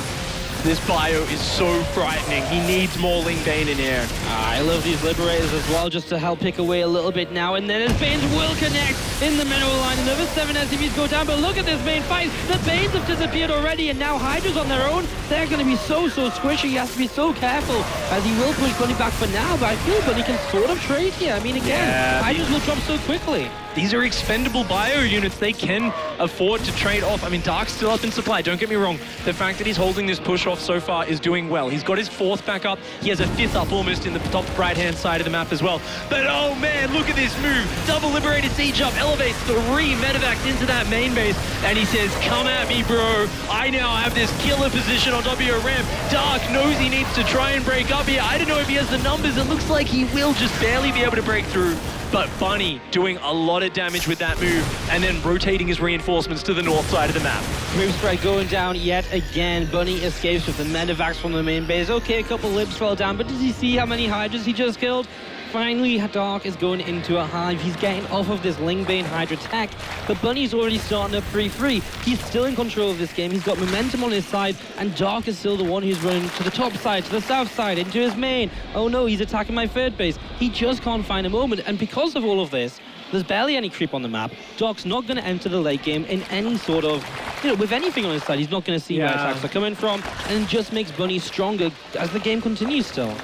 Speaker 4: This bio is so frightening. He needs more Ling Bane in here.
Speaker 5: I love these Liberators as well, just to help pick away a little bit now. And then his Banes will connect in the mineral line. Another 7 SCVs go down, but look at this Bane fight. The Banes have disappeared already, and now Hydra's on their own. They're going to be so squishy. He has to be so careful, as he will push Bunny back for now, but I feel Bunny can sort of trade here. I mean, again, Hydra's will drop so quickly.
Speaker 4: These are expendable bio units. They can afford to trade off. I mean, Dark's still up in supply, don't get me wrong. The fact that he's holding this push off so far is doing well. He's got his 4th back up. He has a 5th up almost in the top right-hand side of the map as well. But oh man, look at this move. Double Liberated Siege up, elevates 3 medevacs into that main base, and he says, come at me, bro. I now have this killer position on top of your ramp. Dark knows he needs to try and break up here. I don't know if he has the numbers. It looks like he will just barely be able to break through. But Bunny doing a lot of damage with that move, and then rotating his reinforcements to the north side of the map.
Speaker 5: Move spread going down yet again. Bunny escapes with the medevacs from the main base. Okay, a couple libs fell down, but does he see how many Hydras he just killed? Finally, Dark is going into a hive. He's getting off of this Ling Bane Hydra tech, but Bunny's already starting up 3-3. He's still in control of this game. He's got momentum on his side, and Dark is still the one who's running to the top side, to the south side, into his main. Oh no, he's attacking my 3rd base. He just can't find a moment, and because of all of this, there's barely any creep on the map. Dark's not going to enter the late game in any sort of with anything on his side, he's not going to see where attacks are coming from, and just makes Bunny stronger as the game continues still.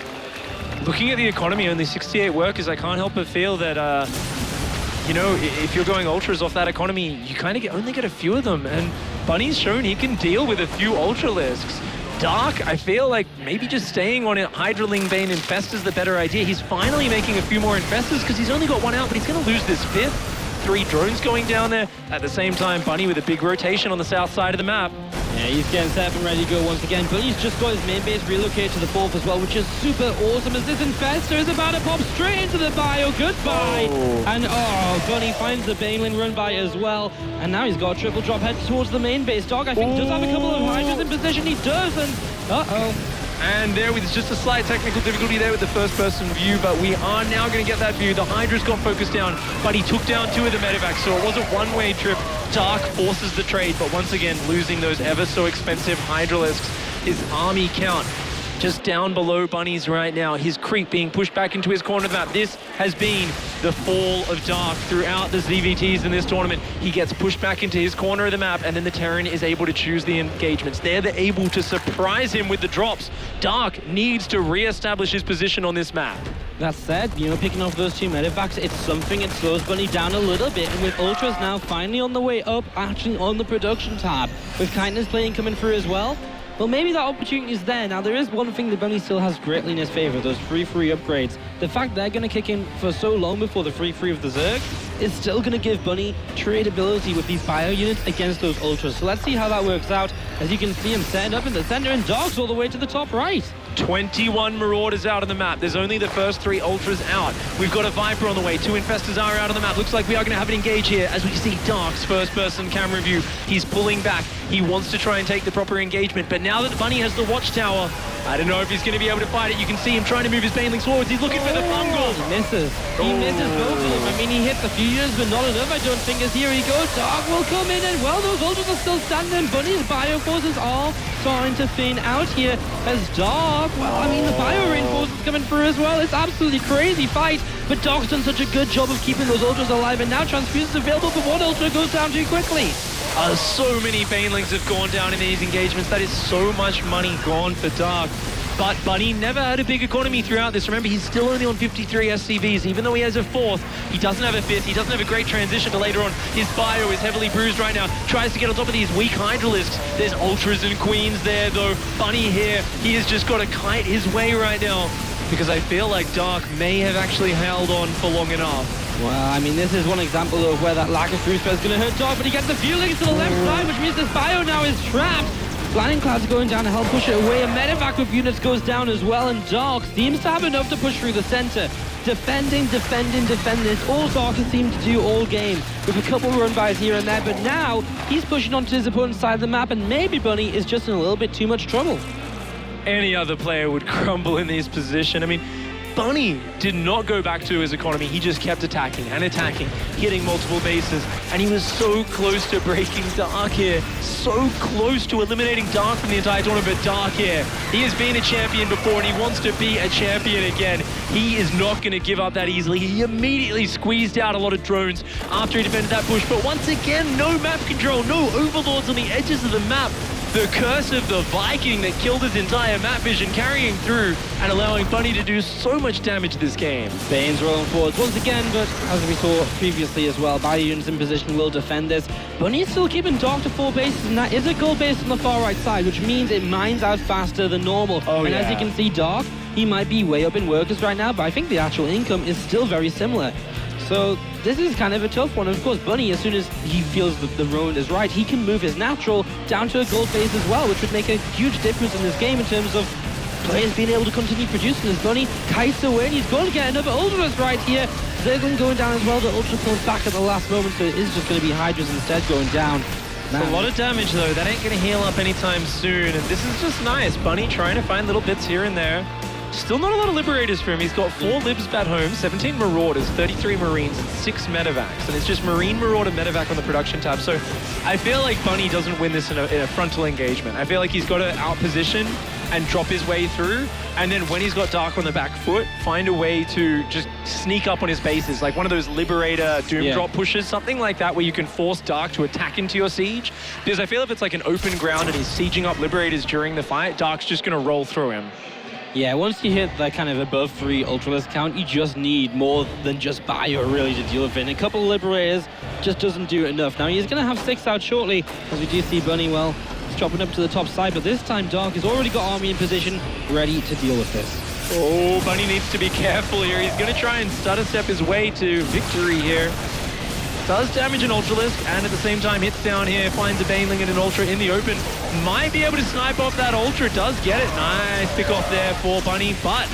Speaker 4: Looking at the economy, only 68 workers, I can't help but feel that, you know, if you're going ultras off that economy, you kind of only get a few of them, and Bunny's shown he can deal with a few ultralisks. Dark, I feel like maybe just staying on it, Hydraling Bane Infesta's the better idea. He's finally making a few more Infestas because he's only got one out, but he's going to lose this 5th. 3 drones going down there. At the same time, Bunny with a big rotation on the south side of the map.
Speaker 5: Yeah, he's getting set up and ready to go once again. Bunny's just got his main base relocated to the 4th as well, which is super awesome as this Infesta is about to pop straight into the bio. Goodbye. And Bunny finds the Baneling run by as well. And now he's got a triple drop head towards the main base. Dog, I think, does have a couple of Hydras in position. He does, and
Speaker 4: And there was just a slight technical difficulty there with the first-person view, but we are now going to get that view. The Hydra's got focused down, but he took down 2 of the medevacs, so it was a one-way trip. Dark forces the trade, but once again, losing those ever-so-expensive Hydralisks. His army count just down below Bunny's right now. His creep being pushed back into his corner of the map. This has been the fall of Dark throughout the ZvTs in this tournament. He gets pushed back into his corner of the map, and then the Terran is able to choose the engagements. They're able to surprise him with the drops. Dark needs to re-establish his position on this map.
Speaker 5: That said, you know, picking off those 2 medevacs, it's something. It slows Bunny down a little bit, and with Ultras now finally on the way up, actually on the production tab, with Kindness playing coming through as well, well, maybe that opportunity is there. Now, there is one thing that Bunny still has greatly in his favor, those free upgrades. The fact they're going to kick in for so long before the free of the Zerg is still going to give Bunny tradability with these bio units against those Ultras. So let's see how that works out. As you can see him stand up in the center and Dogs all the way to the top right.
Speaker 4: 21 Marauders out on the map. There's only the first 3 Ultras out. We've got a Viper on the way. 2 Infestas are out on the map. Looks like we are going to have an engage here as we see Dark's first-person camera view. He's pulling back. He wants to try and take the proper engagement, but now that Bunny has the watchtower, I don't know if he's going to be able to fight it. You can see him trying to move his Banelings forwards. He's looking for the fungal.
Speaker 5: He misses. He misses both of them. I mean, he hits a few units, but not enough, I don't think, as here he goes. Dark will come in, and well, those Ultras are still standing. Bunny's bio forces are starting to thin out here as Dark, well, I mean, the bio reinforcements coming through as well. It's absolutely crazy fight, but Dark's done such a good job of keeping those Ultras alive, and now Transfusion's available, but one Ultra goes down too quickly.
Speaker 4: So many Banelings have gone down in these engagements. That is so much money gone for Dark. But Bunny never had a big economy throughout this. Remember, he's still only on 53 SCVs. Even though he has a 4th, he doesn't have a 5th. He doesn't have a great transition to later on. His bio is heavily bruised right now. Tries to get on top of these weak Hydralisks. There's Ultras and Queens there, though. Bunny here, he has just got to kite his way right now, because I feel like Dark may have actually held on for long enough.
Speaker 5: Well, I mean, this is one example of where that lack of cruise is going to hurt Dark, but he gets the fueling to the left side, which means this bio now is trapped. Blinding Cloud's going down to help push it away. A medevac with units goes down as well, and Dark seems to have enough to push through the center. Defending. It's all Dark has seemed to do all game, with a couple run-bys here and there, but now he's pushing onto his opponent's side of the map, and maybe Bunny is just in a little bit too much trouble.
Speaker 4: Any other player would crumble in this position. I mean, Bunny did not go back to his economy. He just kept attacking and attacking, hitting multiple bases, and he was so close to breaking Dark here. So close to eliminating Dark from the entire tournament, but Dark here. He has been a champion before, and he wants to be a champion again. He is not going to give up that easily. He immediately squeezed out a lot of drones after he defended that push, but once again, no map control, no overlords on the edges of the map. The curse of the Viking that killed his entire map vision, carrying through and allowing Bunny to do so much damage this game.
Speaker 5: Bane's rolling forwards once again, but as we saw previously as well, bio units in position will defend this. Bunny is still keeping Dark to 4 bases, and that is a gold base on the far right side, which means it mines out faster than normal. As you can see, Dark, he might be way up in workers right now, but I think the actual income is still very similar. So this is kind of a tough one. Of course, Bunny, as soon as he feels that the road is right, he can move his natural down to a gold base as well, which would make a huge difference in this game in terms of players being able to continue producing. As Bunny kites away, and he's going to get another Ultras right here. Zerglin going down as well. The Ultra comes back at the last moment, so it is just going to be Hydras instead going down.
Speaker 4: A lot of damage, though. That ain't going to heal up anytime soon, and this is just nice. Bunny trying to find little bits here and there. Still not a lot of Liberators for him. He's got 4 Libs at home, 17 Marauders, 33 Marines, and 6 Medevacs. And it's just Marine, Marauder, Medevac on the production tab. So I feel like Bunny doesn't win this in a frontal engagement. I feel like he's got to outposition and drop his way through. And then when he's got Dark on the back foot, find a way to just sneak up on his bases, like one of those Liberator Doom drop pushes, something like that, where you can force Dark to attack into your siege. Because I feel if it's like an open ground and he's sieging up Liberators during the fight, Dark's just going to roll through him.
Speaker 5: Yeah, once you hit that kind of above 3 Ultralisk count, you just need more than just Bio really to deal with it. And a couple of Liberators just doesn't do enough. Now, he's going to have 6 out shortly, as we do see Bunny, well, he's dropping up to the top side, but this time Dark has already got Army in position, ready to deal with this.
Speaker 4: Oh, Bunny needs to be careful here. He's going to try and stutter step his way to victory here. Does damage an Ultralisk, and at the same time hits down here, finds a Baneling and an Ultra in the open. Might be able to snipe off that Ultra, does get it. Nice pick off there for Bunny, but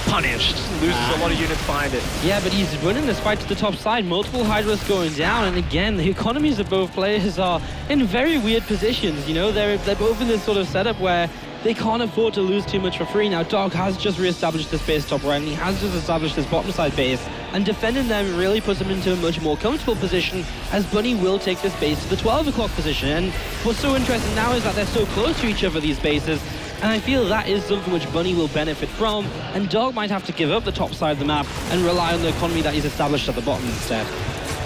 Speaker 4: punished. Loses a lot of units behind it.
Speaker 5: Yeah, but he's running this fight to the top side. Multiple Hydras going down, and again, the economies of both players are in very weird positions. You know, they're both in this sort of setup where they can't afford to lose too much for free. Now, Dark has just re-established this base top right, and he has just established this bottom side base, and defending them really puts him into a much more comfortable position, as Bunny will take this base to the 12 o'clock position. And what's so interesting now is that they're so close to each other, these bases, and I feel that is something which Bunny will benefit from, and Dark might have to give up the top side of the map and rely on the economy that he's established at the bottom instead.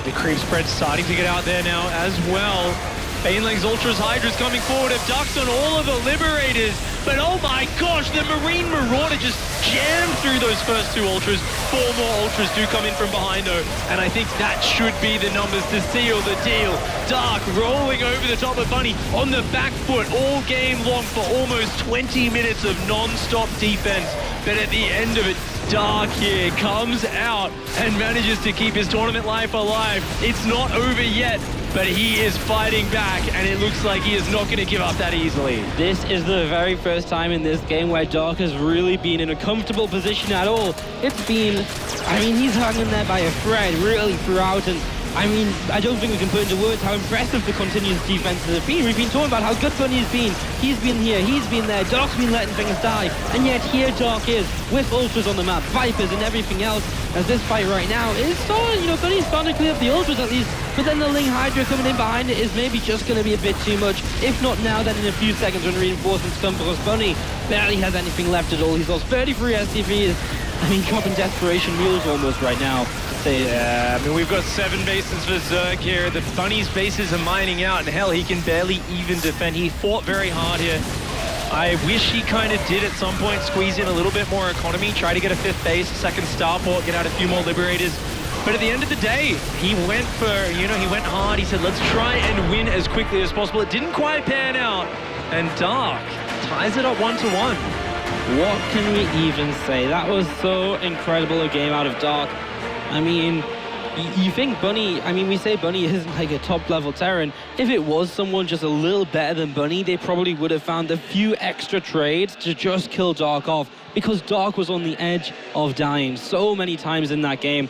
Speaker 4: The creep spread's starting to get out there now as well. Baneling's Ultras, Hydras coming forward, have ducks on all of the Liberators, but oh my gosh, the Marine Marauder just jammed through those first 2 Ultras. 4 more Ultras do come in from behind though, and I think that should be the numbers to seal the deal. Dark rolling over the top of Bunny on the back foot all game long for almost 20 minutes of non-stop defense, but at the end of it, Dark here comes out and manages to keep his tournament life alive. It's not over yet, but he is fighting back, and it looks like he is not going to give up that easily.
Speaker 5: This is the very first time in this game where Dark has really been in a comfortable position at all. It's been, I mean, he's hanging there by a thread really throughout, and I mean, I don't think we can put into words how impressive the continuous defenses have been. We've been talking about how good Bunny's been. He's been here, he's been there, Dark's been letting things die, and yet here Dark is, with Ultras on the map, Vipers and everything else, as this fight right now is starting, you know, Bunny's starting to clear up the Ultras at least, but then the Ling Hydra coming in behind it is maybe just going to be a bit too much. If not now, then in a few seconds when reinforcements come, because Bunny barely has anything left at all. He's lost 33 SCVs. I mean, dropping desperation mules almost right now.
Speaker 4: Yeah, I mean, we've got 7 bases for Zerg here. The Bunny's bases are mining out, and hell, he can barely even defend. He fought very hard here. I wish he kind of did at some point squeeze in a little bit more economy, try to get a 5th base, 2nd starport, get out a few more Liberators. But at the end of the day, he went for, you know, he went hard. He said, let's try and win as quickly as possible. It didn't quite pan out, and Dark ties it up 1-1.
Speaker 5: What can we even say? That was so incredible a game out of Dark. I mean, you think Bunny, I mean, we say Bunny isn't like a top-level Terran. If it was someone just a little better than Bunny, they probably would have found a few extra trades to just kill Dark off, because Dark was on the edge of dying so many times in that game.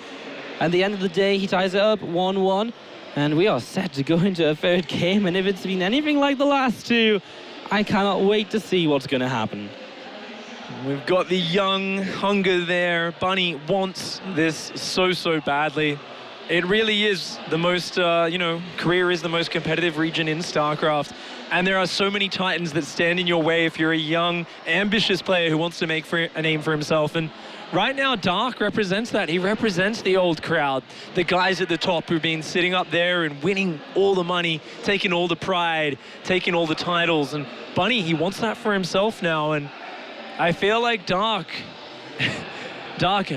Speaker 5: At the end of the day, he ties it up 1-1, and we are set to go into a 3rd game, and if it's been anything like the last 2, I cannot wait to see what's going to happen.
Speaker 4: We've got the young hunger there. Bunny wants this so badly. It really is the most, you know, Korea is the most competitive region in StarCraft. And there are so many titans that stand in your way if you're a young, ambitious player who wants to make a name for himself. And right now, Dark represents that. He represents the old crowd, the guys at the top who've been sitting up there and winning all the money, taking all the pride, taking all the titles. And Bunny, he wants that for himself now. And I feel like Dark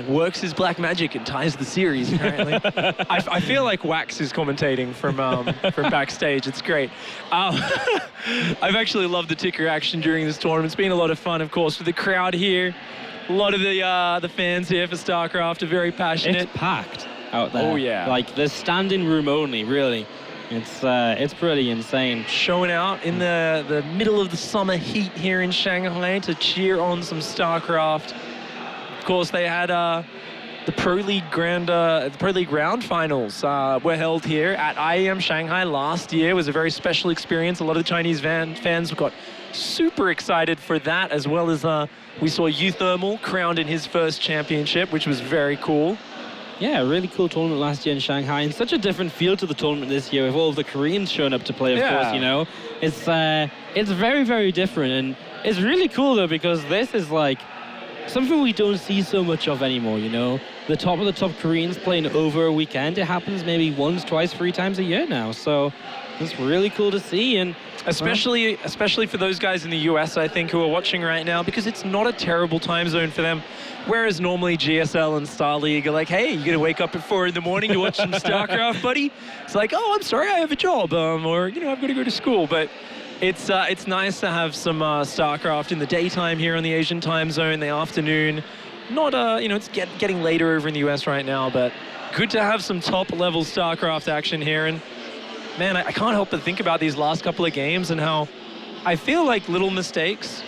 Speaker 4: works his black magic and ties the series, apparently. I feel like Wax is commentating from backstage. It's great. I've actually loved the ticker action during this tournament. It's been a lot of fun, of course, with the crowd here. A lot of the fans here for StarCraft are very passionate.
Speaker 5: It's packed out there.
Speaker 4: Oh, yeah.
Speaker 5: Like, there's standing room only, really. It's pretty insane.
Speaker 4: Showing out in the middle of the summer heat here in Shanghai to cheer on some StarCraft. Of course, they had the Pro League round finals were held here at IEM Shanghai last year. It was a very special experience. A lot of the Chinese fans got super excited for that, as well as we saw Uthermal crowned in his 1st championship, which was very cool.
Speaker 5: Yeah, a really cool tournament last year in Shanghai, and such a different feel to the tournament this year with all of the Koreans showing up to play, of course, you know. It's very, very different, and It's really cool though, because this is like something we don't see so much of anymore, you know? The top Koreans playing over a weekend. It happens maybe once, twice, 3 times a year now. So it's really cool to see. And
Speaker 4: especially for those guys in the US, I think, who are watching right now, because it's not a terrible time zone for them. Whereas normally GSL and Star League are like, hey, you gonna wake up at 4 in the morning to watch some StarCraft, buddy? It's like, oh, I'm sorry, I have a job, or, you know, I've got to go to school. But it's nice to have some StarCraft in the daytime here on the Asian time zone, the afternoon. Not, you know, it's getting later over in the US right now, but good to have some top-level StarCraft action here. And man, I can't help but think about these last couple of games and how I feel like little mistakes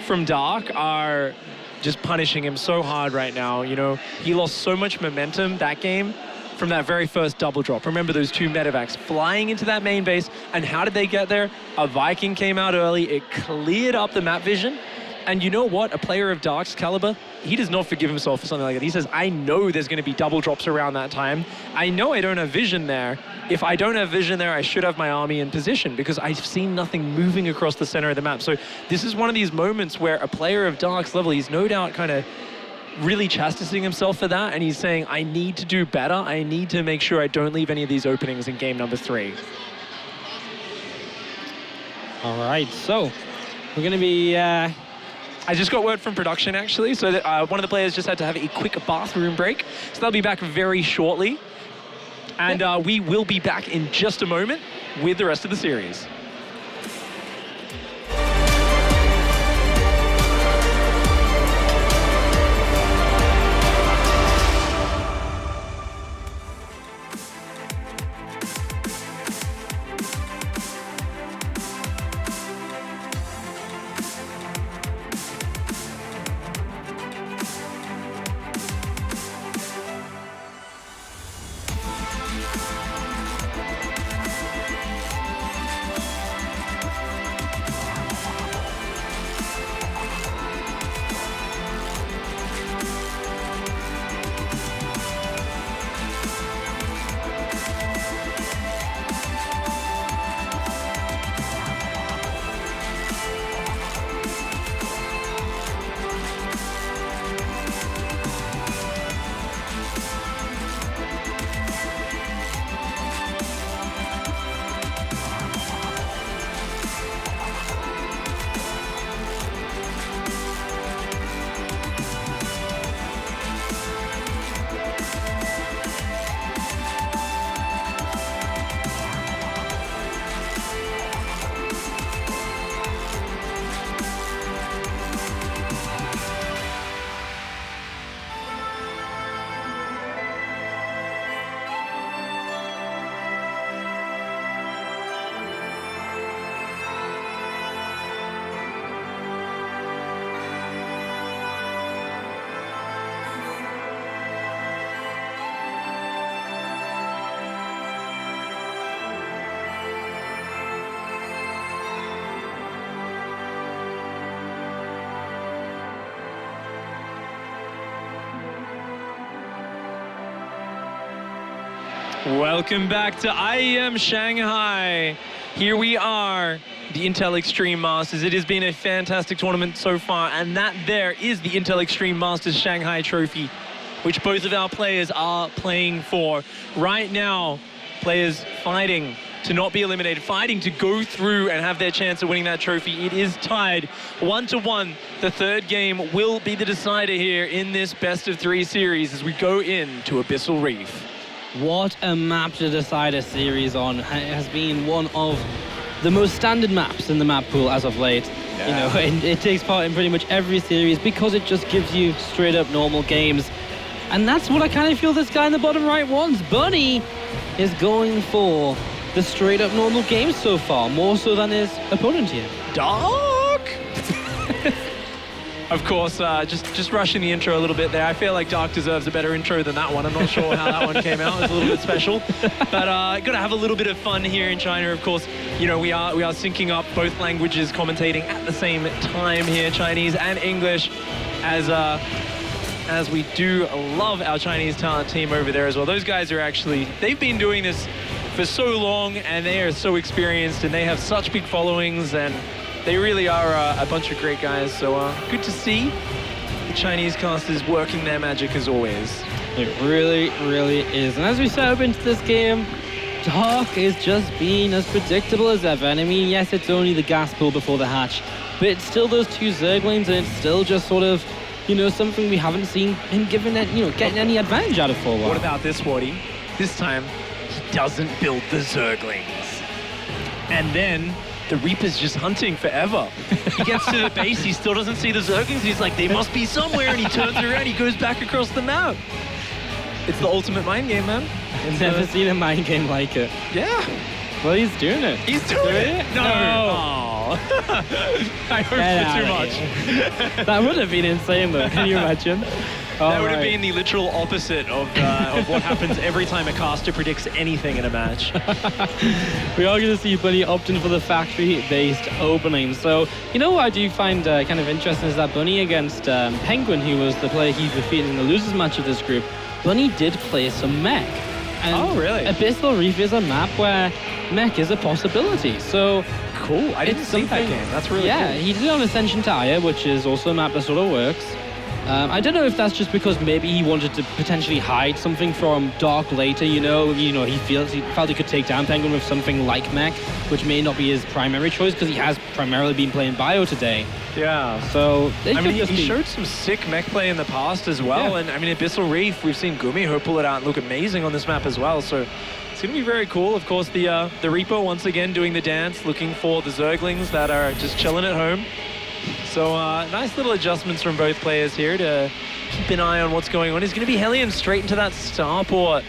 Speaker 4: from Dark are just punishing him so hard right now. You know, he lost so much momentum that game from that very first double drop. Remember those 2 medevacs flying into that main base, and how did they get there? A Viking came out early, it cleared up the map vision, and you know what? A player of Dark's caliber, he does not forgive himself for something like that. He says, I know there's going to be double drops around that time. I know I don't have vision there. If I don't have vision there, I should have my army in position, because I've seen nothing moving across the center of the map. So this is one of these moments where a player of Dark's level, he's no doubt kind of really chastising himself for that, and he's saying, I need to do better. I need to make sure I don't leave any of these openings in game number 3.
Speaker 5: all right, so we're going to be...
Speaker 4: I just got word from production, actually, so that one of the players just had to have a quick bathroom break. So they'll be back very shortly. And we will be back in just a moment with the rest of the series. Welcome back to IEM Shanghai. Here we are, the Intel Extreme Masters. It has been a fantastic tournament so far, and that there is the Intel Extreme Masters Shanghai Trophy, which both of our players are playing for. Right now, players fighting to not be eliminated, fighting to go through and have their chance of winning that trophy. It is tied 1-1. The third game will be the decider here in this best-of-3 series as we go into Abyssal Reef.
Speaker 5: What a map to decide a series on. It has been one of the most standard maps in the map pool as of late. Yeah. You know, and it takes part in pretty much every series because it just gives you straight up normal games. And that's what I kind of feel this guy in the bottom right wants. Bunny is going for the straight up normal games so far, more so than his opponent here.
Speaker 4: Dark! Of course, just rushing the intro a little bit there. I feel like Dark deserves a better intro than that one. I'm not sure how that one came out. It was a little bit special. But got to have a little bit of fun here in China. Of course, you know, we are syncing up both languages, commentating at the same time here, Chinese and English, as we do love our Chinese talent team over there as well. Those guys are actually, they've been doing this for so long, and they are so experienced, and they have such big followings, and They really are a bunch of great guys, so good to see the Chinese casters working their magic as always.
Speaker 5: It really, really is. And as we set up into this game, Dark is just being as predictable as ever. And I mean, yes, it's only the gas pool before the hatch, but it's still those 2 Zerglings, and it's still just sort of, you know, something we haven't seen him given, you know, getting any advantage out of for a while.
Speaker 4: What about this, Wardy? This time, he doesn't build the Zerglings. And then the Reaper's just hunting forever. He gets to the base, he still doesn't see the Zerglings, he's like, they must be somewhere, and he turns around, he goes back across the map. It's the ultimate mind game, man.
Speaker 5: I've never seen a mind game like it.
Speaker 4: Yeah.
Speaker 5: Well, he's doing it.
Speaker 4: He's doing it? No.
Speaker 5: No.
Speaker 4: I hoped for too much.
Speaker 5: That would have been insane, though. Can you imagine?
Speaker 4: That would have been the literal opposite of what happens every time a caster predicts anything in a match.
Speaker 5: We are going to see Bunny opting for the factory-based opening. So, you know what I do find kind of interesting is that Bunny against Penguin, who was the player he defeated in the losers match of this group, Bunny did play some mech. And
Speaker 4: oh, really?
Speaker 5: Abyssal Reef is a map where mech is a possibility. So
Speaker 4: cool. I didn't see that game. That's really cool.
Speaker 5: Yeah, he did it on Ascension Tire, which is also a map that sort of works. I don't know if that's just because maybe he wanted to potentially hide something from Dark later, you know, he felt he could take down Penguin with something like mech, which may not be his primary choice because he has primarily been playing Bio today.
Speaker 4: Yeah.
Speaker 5: So
Speaker 4: I mean, he showed some sick mech play in the past as well, yeah. And I mean, Abyssal Reef, we've seen Gumiho pull it out and look amazing on this map as well. So it's going to be very cool. Of course, the Reaper once again doing the dance, looking for the Zerglings that are just chilling at home. So nice little adjustments from both players here to keep an eye on what's going on. He's going to be Hellion straight into that starport.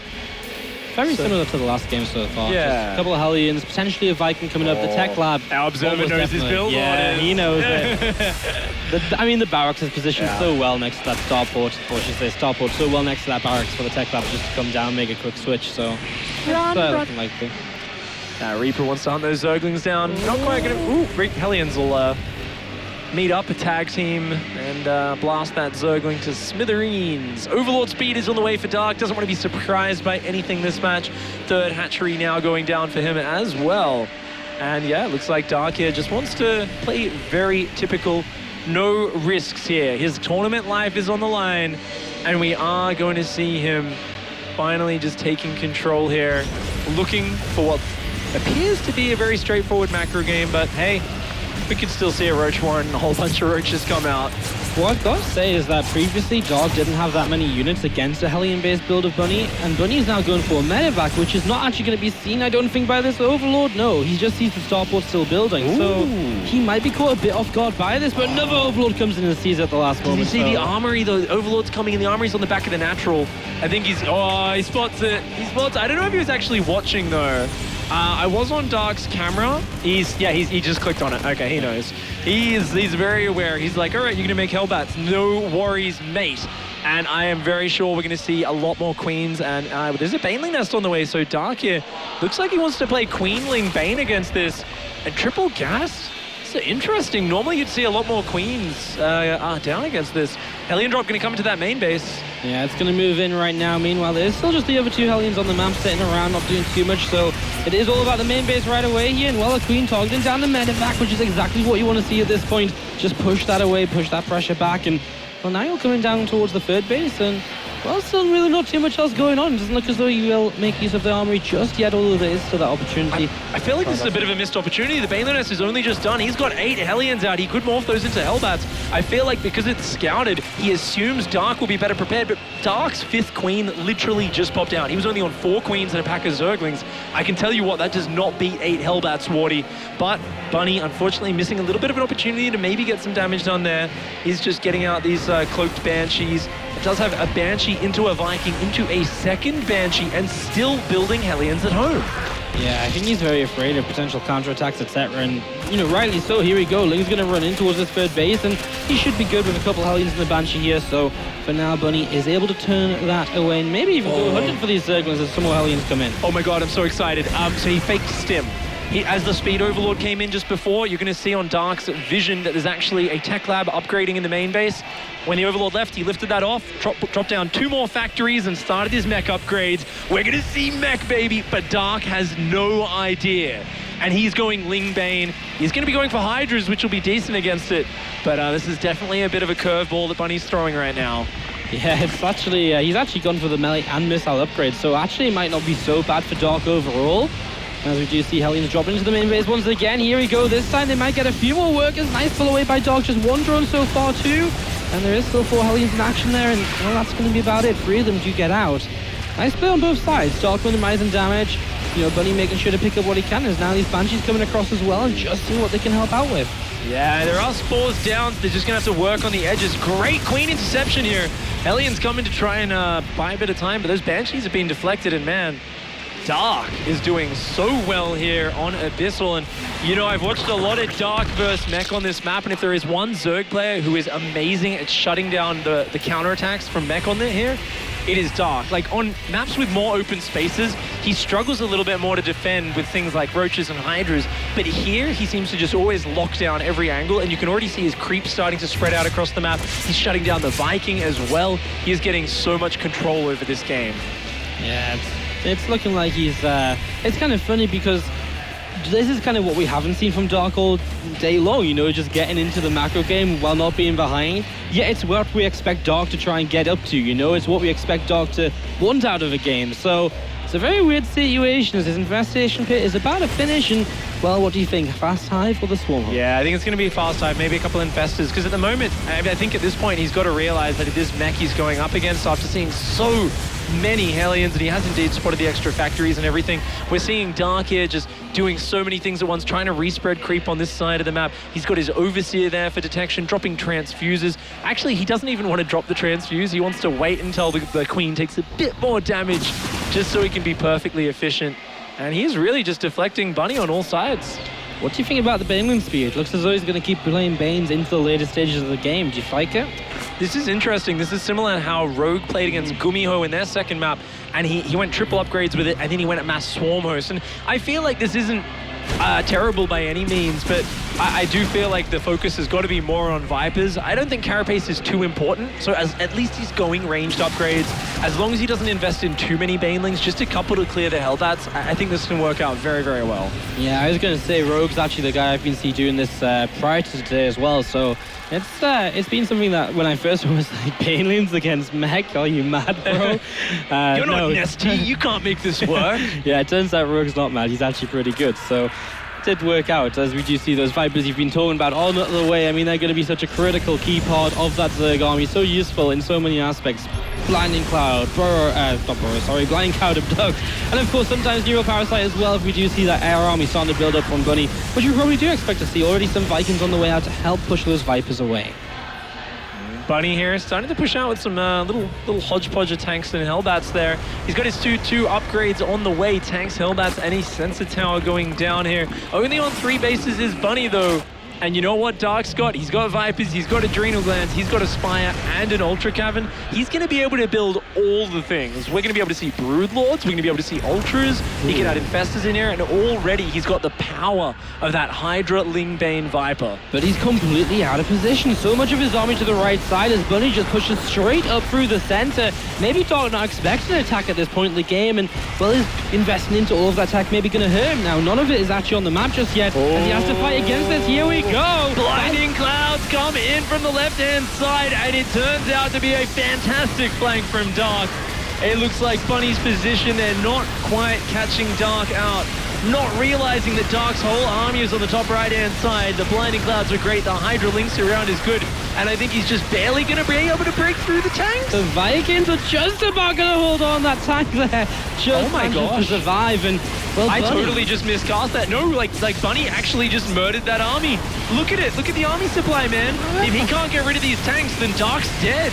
Speaker 5: Very similar to the last game so far.
Speaker 4: Yeah.
Speaker 5: Just a couple of Hellions, potentially a Viking coming up. The Tech Lab.
Speaker 4: Our observer knows his build.
Speaker 5: Yeah, he knows it. I mean, the barracks is positioned so well next to that starport, or should I say starport, so well next to that barracks for the Tech Lab just to come down, make a quick switch. So looking likely.
Speaker 4: Reaper wants to hunt those Zerglings down. Not quite going to. Ooh, Hellions will meet up, a tag team, and blast that Zergling to smithereens. Overlord speed is on the way for Dark. Doesn't want to be surprised by anything this match. Third hatchery now going down for him as well. And yeah, it looks like Dark here just wants to play very typical, no risks here. His tournament life is on the line, and we are going to see him finally just taking control here, looking for what appears to be a very straightforward macro game, but hey, we could still see a Roach Warren and a whole bunch of Roaches come out.
Speaker 5: What I've got to say is that previously Dark didn't have that many units against a Hellion-based build of Bunny, and Bunny is now going for a medevac, which is not actually going to be seen, I don't think, by this Overlord. No, he just sees the starport still building, so he might be caught a bit off guard by this, but another Overlord comes in and sees it at the last moment.
Speaker 4: Did you see the armory? The Overlord's coming in, the armory's on the back of the natural. I think he spots it. He spots it. I don't know if he was actually watching, though. I was on Dark's camera. He just clicked on it. Okay, he knows. He's very aware. He's like, all right, you're going to make Hellbats. No worries, mate. And I am very sure we're going to see a lot more Queens. And there's a Baneling Nest on the way. So Dark here looks like he wants to play Queenling Bane against this. And triple gas? It's interesting. Normally you'd see a lot more Queens down against this. Hellion drop going to come into that main base.
Speaker 5: Yeah, it's going to move in right now. Meanwhile, there's still just the other 2 Hellions on the map sitting around, not doing too much. So it is all about the main base right away here. And well, a Queen targeting down the medevac, which is exactly what you want to see at this point. Just push that away, push that pressure back. And well, now you're coming down towards the third base. And well, still really not too much else going on. It doesn't look as though you will make use of the armory just yet, although there is still that opportunity.
Speaker 4: I feel like this is a bit of a missed opportunity. The Baneling Nest is only just done. He's got 8 Hellions out. He could morph those into Hellbats. I feel like because it's scouted, he assumes Dark will be better prepared, but Dark's 5th Queen literally just popped out. He was only on 4 Queens and a pack of Zerglings. I can tell you what, that does not beat 8 Hellbats, Wardy. But Bunny, unfortunately, missing a little bit of an opportunity to maybe get some damage done there. He's just getting out these cloaked Banshees. It does have a Banshee into a Viking, into a 2nd Banshee, and still building Hellions at home.
Speaker 5: Yeah, I think he's very afraid of potential counterattacks, etc. And, you know, rightly so. Here we go. Ling's going to run in towards his 3rd base, and he should be good with a couple Hellions in the Banshee here. So, for now, Bunny is able to turn that away and maybe even go hunting for these Zerglings as some more Hellions come in.
Speaker 4: Oh my god, I'm so excited. So he faked Stim. As the Speed Overlord came in just before, you're going to see on Dark's vision that there's actually a tech lab upgrading in the main base. When the Overlord left, he lifted that off, dropped down 2 more factories and started his mech upgrades. We're going to see mech, baby, but Dark has no idea. And he's going Ling Bane. He's going to be going for Hydras, which will be decent against it. But this is definitely a bit of a curveball that Bunny's throwing right now.
Speaker 5: Yeah, it's actually, he's actually gone for the melee and missile upgrade, so actually it might not be so bad for Dark overall. As we do see Hellions drop into the main base once again. Here we go. This time they might get a few more workers. Nice pull away by Dark. Just 1 drone so far too. And there is still 4 Hellions in action there. And well, that's going to be about it. 3 of them do get out. Nice play on both sides. Dark minimizing damage. You know, Bunny making sure to pick up what he can. There's now these Banshees coming across as well and just see what they can help out with.
Speaker 4: Yeah, there are spores down. They're just going to have to work on the edges. Great Queen interception here. Hellions coming to try and buy a bit of time, but those Banshees have been deflected, and man, Dark is doing so well here on Abyssal. And, you know, I've watched a lot of Dark versus Mech on this map, and if there is one Zerg player who is amazing at shutting down the counterattacks from Mech on here, it is Dark. Like, on maps with more open spaces, he struggles a little bit more to defend with things like Roaches and Hydras, but here he seems to just always lock down every angle, and you can already see his creep starting to spread out across the map. He's shutting down the Viking as well. He is getting so much control over this game.
Speaker 5: Yeah, it's looking like he's... it's kind of funny because this is kind of what we haven't seen from Dark all day long, you know, just getting into the macro game while not being behind. Yeah, it's what we expect Dark to try and get up to, you know, it's what we expect Dark to want out of a game. So it's a very weird situation as his infestation pit is about to finish, and well, what do you think? Fast Hive or the Swarm?
Speaker 4: Yeah, I think it's going to be a Fast Hive, maybe a couple of Infestors, because at the moment, I think at this point he's got to realize that it is mech he's going up against after seeing so many Hellions, and he has indeed spotted the extra factories and everything. We're seeing Dark here just doing so many things at once, trying to respread creep on this side of the map. He's got his Overseer there for detection, dropping transfuses. Actually, he doesn't even want to drop the transfuse. He wants to wait until the Queen takes a bit more damage just so he can be perfectly efficient. And he's really just deflecting Bunny on all sides.
Speaker 5: What do you think about the Baneling speed? Looks as though he's going to keep playing Banes into the later stages of the game. Do you like it?
Speaker 4: This is interesting. This is similar to how Rogue played against Gumiho in their second map, and he went triple upgrades with it, and then he went at mass swarm host. And I feel like this isn't terrible by any means, but I do feel like the focus has got to be more on Vipers. I don't think Carapace is too important, so at least he's going ranged upgrades. As long as he doesn't invest in too many Banelings, just a couple to clear the Hellbats, I think this can work out very, very well. Yeah,
Speaker 5: I was going to say Rogue's actually the guy I've been seeing doing this prior to today as well, so it's been something that when I first was like, Banelings against Mech, are you mad, bro?
Speaker 4: You're not Nesty, you can't make this work.
Speaker 5: Yeah, it turns out Rogue's not mad, he's actually pretty good, so did work out, as we do see those Vipers you've been talking about all the way. I mean, they're going to be such a critical key part of that Zerg army, so useful in so many aspects. Blinding Cloud, Blinding Cloud, Abduct, and of course sometimes Neuroparasite as well if we do see that air army starting to build up on Bunny, which we probably do expect to see. Already some Vikings on the way out to help push those Vipers away.
Speaker 4: Bunny here starting to push out with some little hodgepodge of tanks and Hellbats there. He's got his 2-2 upgrades on the way. Tanks, Hellbats, and a sensor tower going down here. Only on 3 bases is Bunny though. And you know what Dark's got? He's got Vipers, he's got Adrenal Glands, he's got a Spire and an Ultra Cavern. He's going to be able to build all the things. We're going to be able to see Broodlords, we're going to be able to see Ultras, he can add Infestors in here, and already he's got the power of that Hydra Ling Bane Viper.
Speaker 5: But he's completely out of position. So much of his army to the right side as Bunny just pushes straight up through the center. Maybe Dark not expecting an attack at this point in the game, and well, he's investing into all of that attack, maybe going to hurt him. Now, none of it is actually on the map just yet, as he has to fight against this. Here we go!
Speaker 4: Blinding Clouds come in from the left-hand side, and it turns out to be a fantastic flank from Dark. It looks like Bunny's position, they're not quite catching Dark out. Not realizing that Dark's whole army is on the top right-hand side. The Blinding Clouds are great, the Hydra links around is good, and I think he's just barely going to be able to break through the tanks.
Speaker 5: The Vikings are just about going to hold on that tank there. Just to survive, and well,
Speaker 4: I totally just miscast that. No, like Bunny actually just murdered that army. Look at it, look at the army supply, man. If he can't get rid of these tanks, then Dark's dead.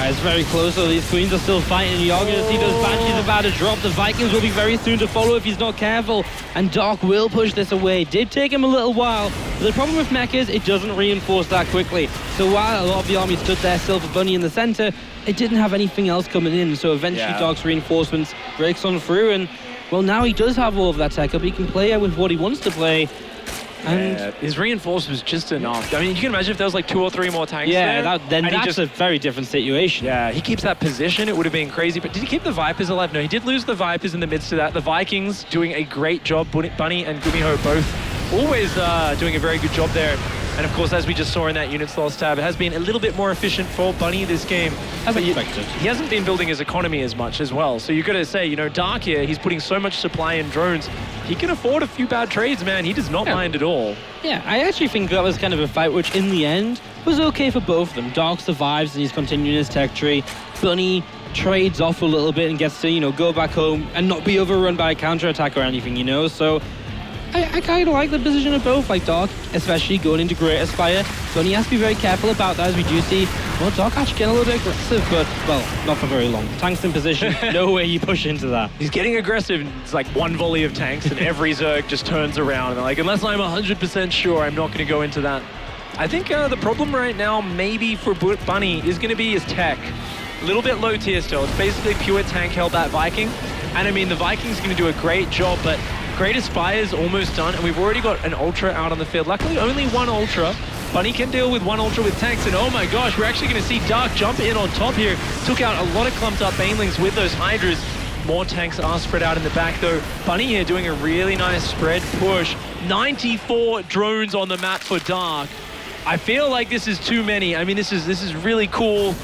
Speaker 5: It's very close, though. These Queens are still fighting. You're going to see those Banshees about to drop. The Vikings will be very soon to follow if he's not careful. And Dark will push this away. Did take him a little while. But the problem with Mech is it doesn't reinforce that quickly. So while a lot of the army stood there, Silver Bunny in the center, it didn't have anything else coming in. So eventually Dark's reinforcements breaks on through, and well, now he does have all of that tech up. He can play with what he wants to play. And
Speaker 4: his reinforce was just enough. I mean, you can imagine if there was like 2 or 3 more tanks there.
Speaker 5: Then that's a very different situation.
Speaker 4: Yeah, he keeps that position. It would have been crazy. But did he keep the Vipers alive? No, he did lose the Vipers in the midst of that. The Vikings doing a great job. Bunny and Gumiho both always doing a very good job there. And of course, as we just saw in that units loss tab, it has been a little bit more efficient for Bunny this game.
Speaker 5: As expected.
Speaker 4: He hasn't been building his economy as much as well. So you've got to say, you know, Dark here, he's putting so much supply in drones. He can afford a few bad trades, man. He does not mind at all.
Speaker 5: Yeah, I actually think that was kind of a fight which, in the end, was okay for both of them. Dark survives and he's continuing his tech tree. Bunny trades off a little bit and gets to, you know, go back home and not be overrun by a counterattack or anything, you know? So I kind of like the position of both, like Dark, especially going into Great Aspire. Bunny has to be very careful about that, as we do see, well, Dark actually getting a little bit aggressive, but, well, not for very long. Tanks in position, no way you push into that.
Speaker 4: He's getting aggressive. It's like one volley of tanks, and every Zerg just turns around. And they're like, unless I'm 100% sure, I'm not going to go into that. I think the problem right now, maybe for Bunny, is going to be his tech. A little bit low tier still. It's basically pure tank held that Viking. And I mean, the Viking's going to do a great job, but Great Aspire is almost done, and we've already got an Ultra out on the field. Luckily, only one Ultra. Bunny can deal with one Ultra with tanks, and oh my gosh, we're actually going to see Dark jump in on top here. Took out a lot of clumped up Banelings with those Hydras. More tanks are spread out in the back, though. Bunny here doing a really nice spread push. 94 drones on the map for Dark. I feel like this is too many. I mean, this is really cool.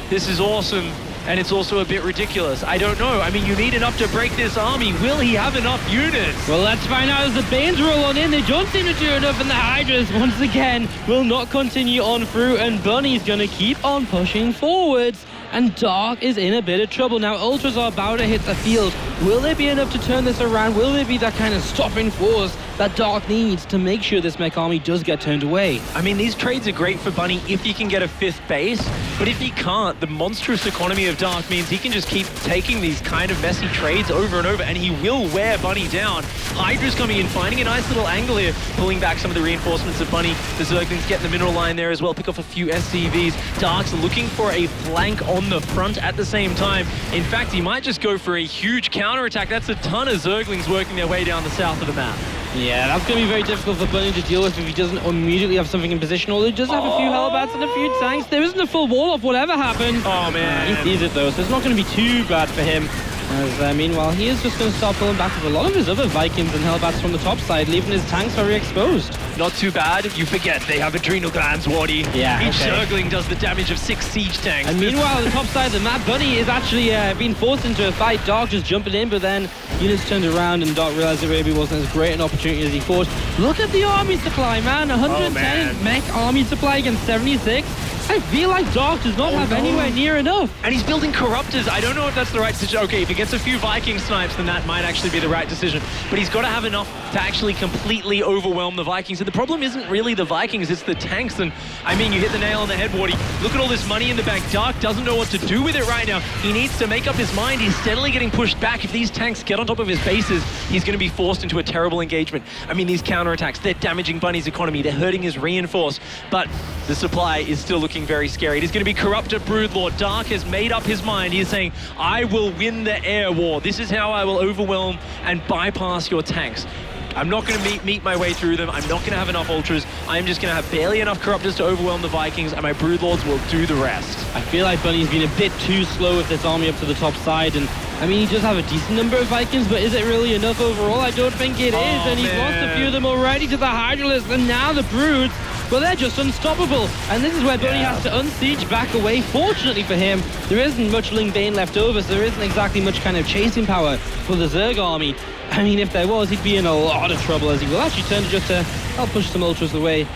Speaker 4: This is awesome. And it's also a bit ridiculous. I don't know. I mean, you need enough to break this army. Will he have enough units?
Speaker 5: Well, let's find out as the Banes roll on in. They don't seem to do enough, and the Hydras, once again, will not continue on through, and Bunny's going to keep on pushing forwards. And Dark is in a bit of trouble. Now, Ultras are about to hit the field. Will they be enough to turn this around? Will they be that kind of stopping force that Dark needs to make sure this mech army does get turned away?
Speaker 4: I mean, these trades are great for Bunny if he can get a 5th base, but if he can't, the monstrous economy of Dark means he can just keep taking these kind of messy trades over and over, and he will wear Bunny down. Hydra's coming in, finding a nice little angle here, pulling back some of the reinforcements of Bunny. The Zerglings getting the mineral line there as well, pick off a few SCVs. Dark's looking for a flank on the front at the same time. In fact, he might just go for a huge counterattack. That's a ton of Zerglings working their way down the south of the map.
Speaker 5: Yeah, that's going to be very difficult for Bunny to deal with if he doesn't immediately have something in position, although he does have a few Hellbats and a few tanks. There isn't a full wall off whatever happened.
Speaker 4: Oh, man.
Speaker 5: He sees it, though, so it's not going to be too bad for him. As, meanwhile, he is just going to start pulling back with a lot of his other Vikings and Hellbats from the top side, leaving his tanks very exposed.
Speaker 4: Not too bad. You forget they have adrenal glands, Wardy.
Speaker 5: Yeah,
Speaker 4: Each Zergling does the damage of 6 siege tanks.
Speaker 5: And meanwhile, on the top side of the map, Bunny is actually being forced into a fight. Dark just jumping in, but then units turned around and Dark realized it maybe wasn't as great an opportunity as he thought. Look at the army supply, man. 110 mech army supply against 76. I feel like Dark does not have anywhere near enough.
Speaker 4: And he's building Corruptors. I don't know if that's the right decision. Okay, if he gets a few Viking snipes, then that might actually be the right decision. But he's got to have enough to actually completely overwhelm the Vikings. And the problem isn't really the Vikings, it's the tanks. And I mean, you hit the nail on the head, Wardy. Look at all this money in the bank. Dark doesn't know what to do with it right now. He needs to make up his mind. He's steadily getting pushed back. If these tanks get on top of his bases, he's going to be forced into a terrible engagement. I mean, these counterattacks, they're damaging Bunny's economy. They're hurting his reinforce. But the supply is still looking very scary. It is going to be Corruptor Broodlord. Dark has made up his mind. He is saying, I will win the air war. This is how I will overwhelm and bypass your tanks. I'm not going to meet my way through them. I'm not going to have enough Ultras. I'm just going to have barely enough Corruptors to overwhelm the Vikings, and my Broodlords will do the rest.
Speaker 5: I feel like Bunny's been a bit too slow with this army up to the top side, and I mean, he does have a decent number of Vikings, but is it really enough overall? I don't think it is, and he's lost a few of them already to the Hydralisk, and now the Broods, well, they're just unstoppable, and this is where Bunny has to unsiege back away. Fortunately for him, there isn't much Ling Bane left over, so there isn't exactly much kind of chasing power for the Zerg army. I mean, if there was, he'd be in a lot of trouble, as he will actually turn just to help push some Ultras away.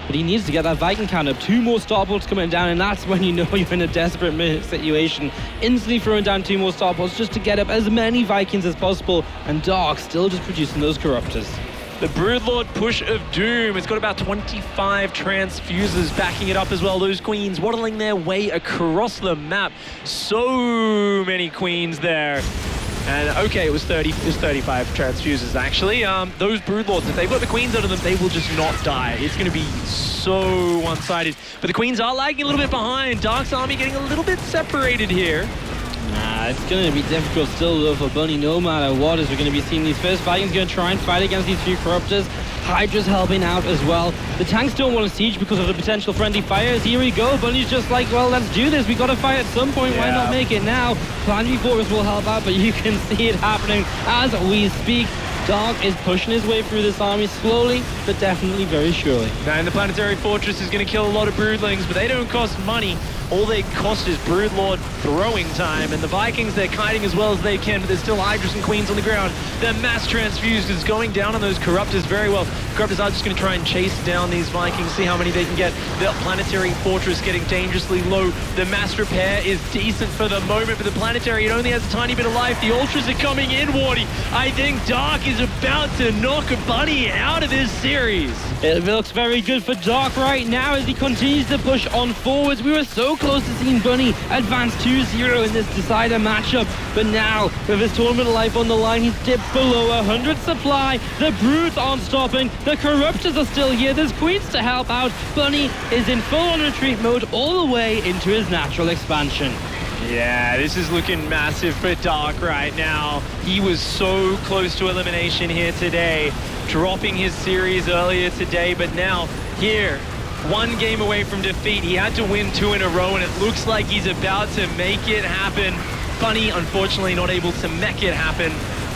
Speaker 5: But he needs to get that Viking count up. 2 more starports coming down, and that's when you know you're in a desperate situation. Instantly throwing down 2 more starports just to get up as many Vikings as possible, and Dark still just producing those Corruptors.
Speaker 4: The Broodlord Push of Doom. It's got about 25 transfusers backing it up as well. Those queens waddling their way across the map. So many queens there. And okay, it was 35 transfusers actually. Those Broodlords, if they've got the queens under them, they will just not die. It's going to be so one-sided. But the queens are lagging a little bit behind. Dark's army getting a little bit separated here.
Speaker 5: It's going to be difficult still though for Bunny no matter what, as we're going to be seeing these first Vikings going to try and fight against these few Corruptors. Hydra's helping out as well. The tanks don't want to siege because of the potential friendly fires. Here we go. Bunny's just like, well, let's do this. We got to fight at some point. Why not make it now? Planetary Fortress will help out, but you can see it happening as we speak. Dark is pushing his way through this army slowly, but definitely very surely.
Speaker 4: And the Planetary Fortress is going to kill a lot of Broodlings, but they don't cost money. All they cost is Broodlord throwing time, and the Vikings, they're kiting as well as they can, but there's still Hydras and Queens on the ground. Their mass transfused is going down on those Corruptors very well. Corruptors are just going to try and chase down these Vikings, see how many they can get. The Planetary Fortress getting dangerously low. The mass repair is decent for the moment, but the Planetary, it only has a tiny bit of life. The Ultras are coming in, Wardy. I think Dark is about to knock a Bunny out of this series.
Speaker 5: It looks very good for Dark right now as he continues to push on forwards. We were so close to seeing Bunny advance 2-0 in this decider matchup, but now with his tournament life on the line, he's dipped below 100 supply. The Broods aren't stopping. The Corruptors are still here. There's Queens to help out. Bunny is in full-on retreat mode all the way into his natural expansion.
Speaker 4: Yeah, this is looking massive for Dark right now. He was so close to elimination here today, dropping his series earlier today, but now here, one game away from defeat. He had to win 2 in a row, and it looks like he's about to make it happen. Bunny, unfortunately, not able to make it happen,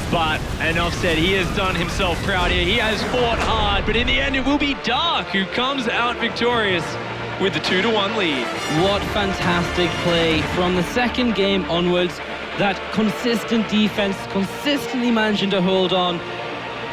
Speaker 4: but enough said. He has done himself proud here. He has fought hard, but in the end, it will be Dark who comes out victorious with the 2-1 lead.
Speaker 5: What fantastic play from the second game onwards. That consistent defense, consistently managing to hold on.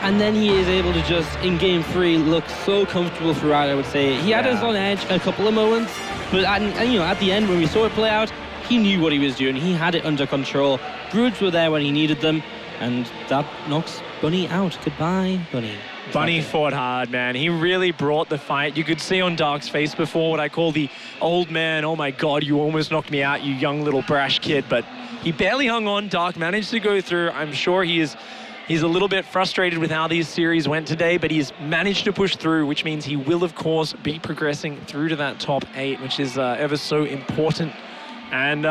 Speaker 5: And then he is able to just, in game 3, look so comfortable throughout, I would say. He had us on edge a couple of moments, but at the end, when we saw it play out, he knew what he was doing. He had it under control. Broods were there when he needed them, and that knocks Bunny out. Goodbye, Bunny.
Speaker 4: Bunny fought hard, man. He really brought the fight. You could see on Dark's face before what I call the old man, oh my God, you almost knocked me out, you young little brash kid. But he barely hung on. Dark managed to go through. I'm sure he's a little bit frustrated with how these series went today, but he's managed to push through, which means he will, of course, be progressing through to that top 8, which is ever so important. And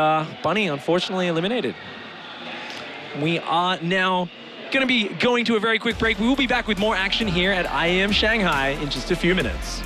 Speaker 4: Bunny, unfortunately, eliminated. We are now going to be going to a very quick break. We will be back with more action here at IEM Shanghai in just a few minutes.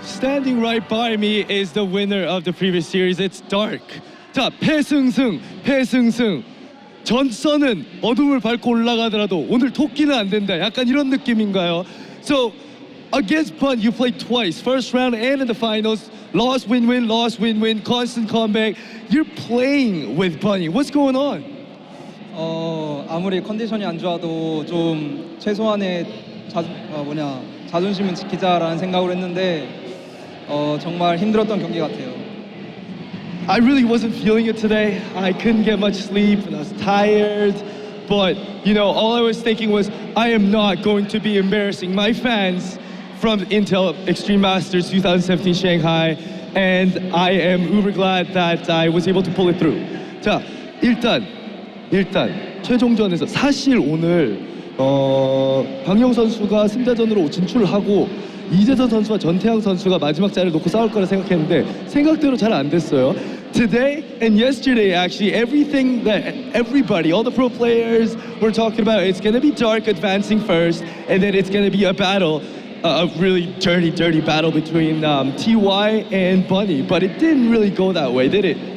Speaker 6: Standing right by me is the winner of the previous series. It's Dark. 자, 패승승. 전선은 어둠을 밟고 올라가더라도 오늘 토끼는 안 된다. 약간 이런 느낌인가요? So, against Bun, you played twice. First round and in the finals. Lost, win-win, lost, win-win, constant comeback. You're playing with Bunny. What's going on?
Speaker 5: I'm
Speaker 7: 아무리 컨디션이 안 좋아도 좀 최소한의 자존심은 지키자라는 생각을 했는데 정말 힘들었던 경기 같아요.
Speaker 6: I really wasn't feeling it today. I couldn't get much sleep and I was tired. But, you know, all I was thinking was, I am not going to be embarrassing my fans from Intel Extreme Masters 2017 Shanghai. And I am uber glad that I was able to pull it through. 자, 일단 최종전에서 사실 오늘 박영우 선수가 승자전으로 진출을 하고 이재선 선수와 전태양 선수가 마지막 자리를 놓고 싸울 거라 생각했는데 생각대로 잘 안 됐어요. Today and yesterday, actually, everything that everybody, all the pro players were talking about, it's going to be Dark advancing first, and then it's going to be a battle, a really dirty battle between TY and Bunny. But it didn't really go that way, did it?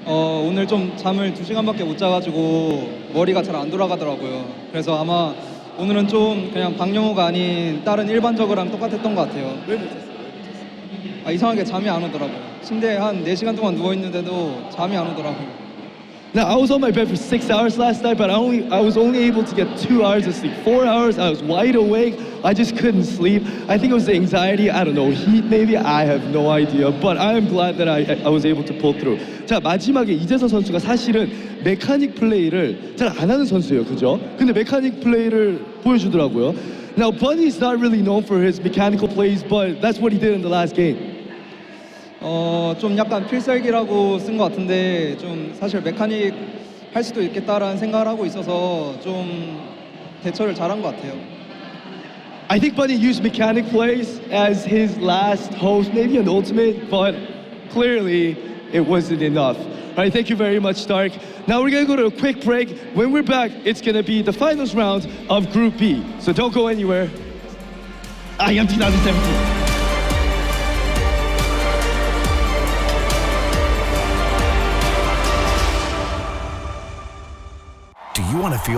Speaker 7: 오늘 좀 잠을 2시간밖에 못 자가지고 머리가 잘 안 돌아가더라고요. 그래서 아마 오늘은 좀 그냥 박영우가 아닌 다른 일반 저그랑 똑같았던 것 같아요. 왜 못 잤어요? 이상하게 잠이 안 오더라고요. 침대에 한 4시간 동안 누워있는데도 잠이 안 오더라고요.
Speaker 6: Now, I was on my bed for 6 hours last night, but I was only able to get 2 hours of sleep. 4 hours, I was wide awake. I just couldn't sleep. I think it was the anxiety. I don't know, heat maybe. I have no idea. But I am glad that I was able to pull through. 자, 마지막에 이재선 선수가 사실은 메카닉 플레이를 잘 안 하는 선수예요, 그죠? 근데 메카닉 플레이를 보여주더라고요. Now, Bunny's not really known for his mechanical plays, but that's what he did in the last game.
Speaker 7: 좀 약간 필살기라고 쓴 것 같은데 좀 사실 메카닉 할 수도 있겠다라는 생각을 하고 있어서 좀 대처를 잘한 것 같아요.
Speaker 6: I think Bunny used mechanic plays as his last host, maybe an ultimate, but clearly it wasn't enough. All right, thank you very much, Stark. Now we're gonna go to a quick break. When we're back, it's gonna be the finals round of Group B. So don't go anywhere. IEM 2017.
Speaker 8: Do you want to feel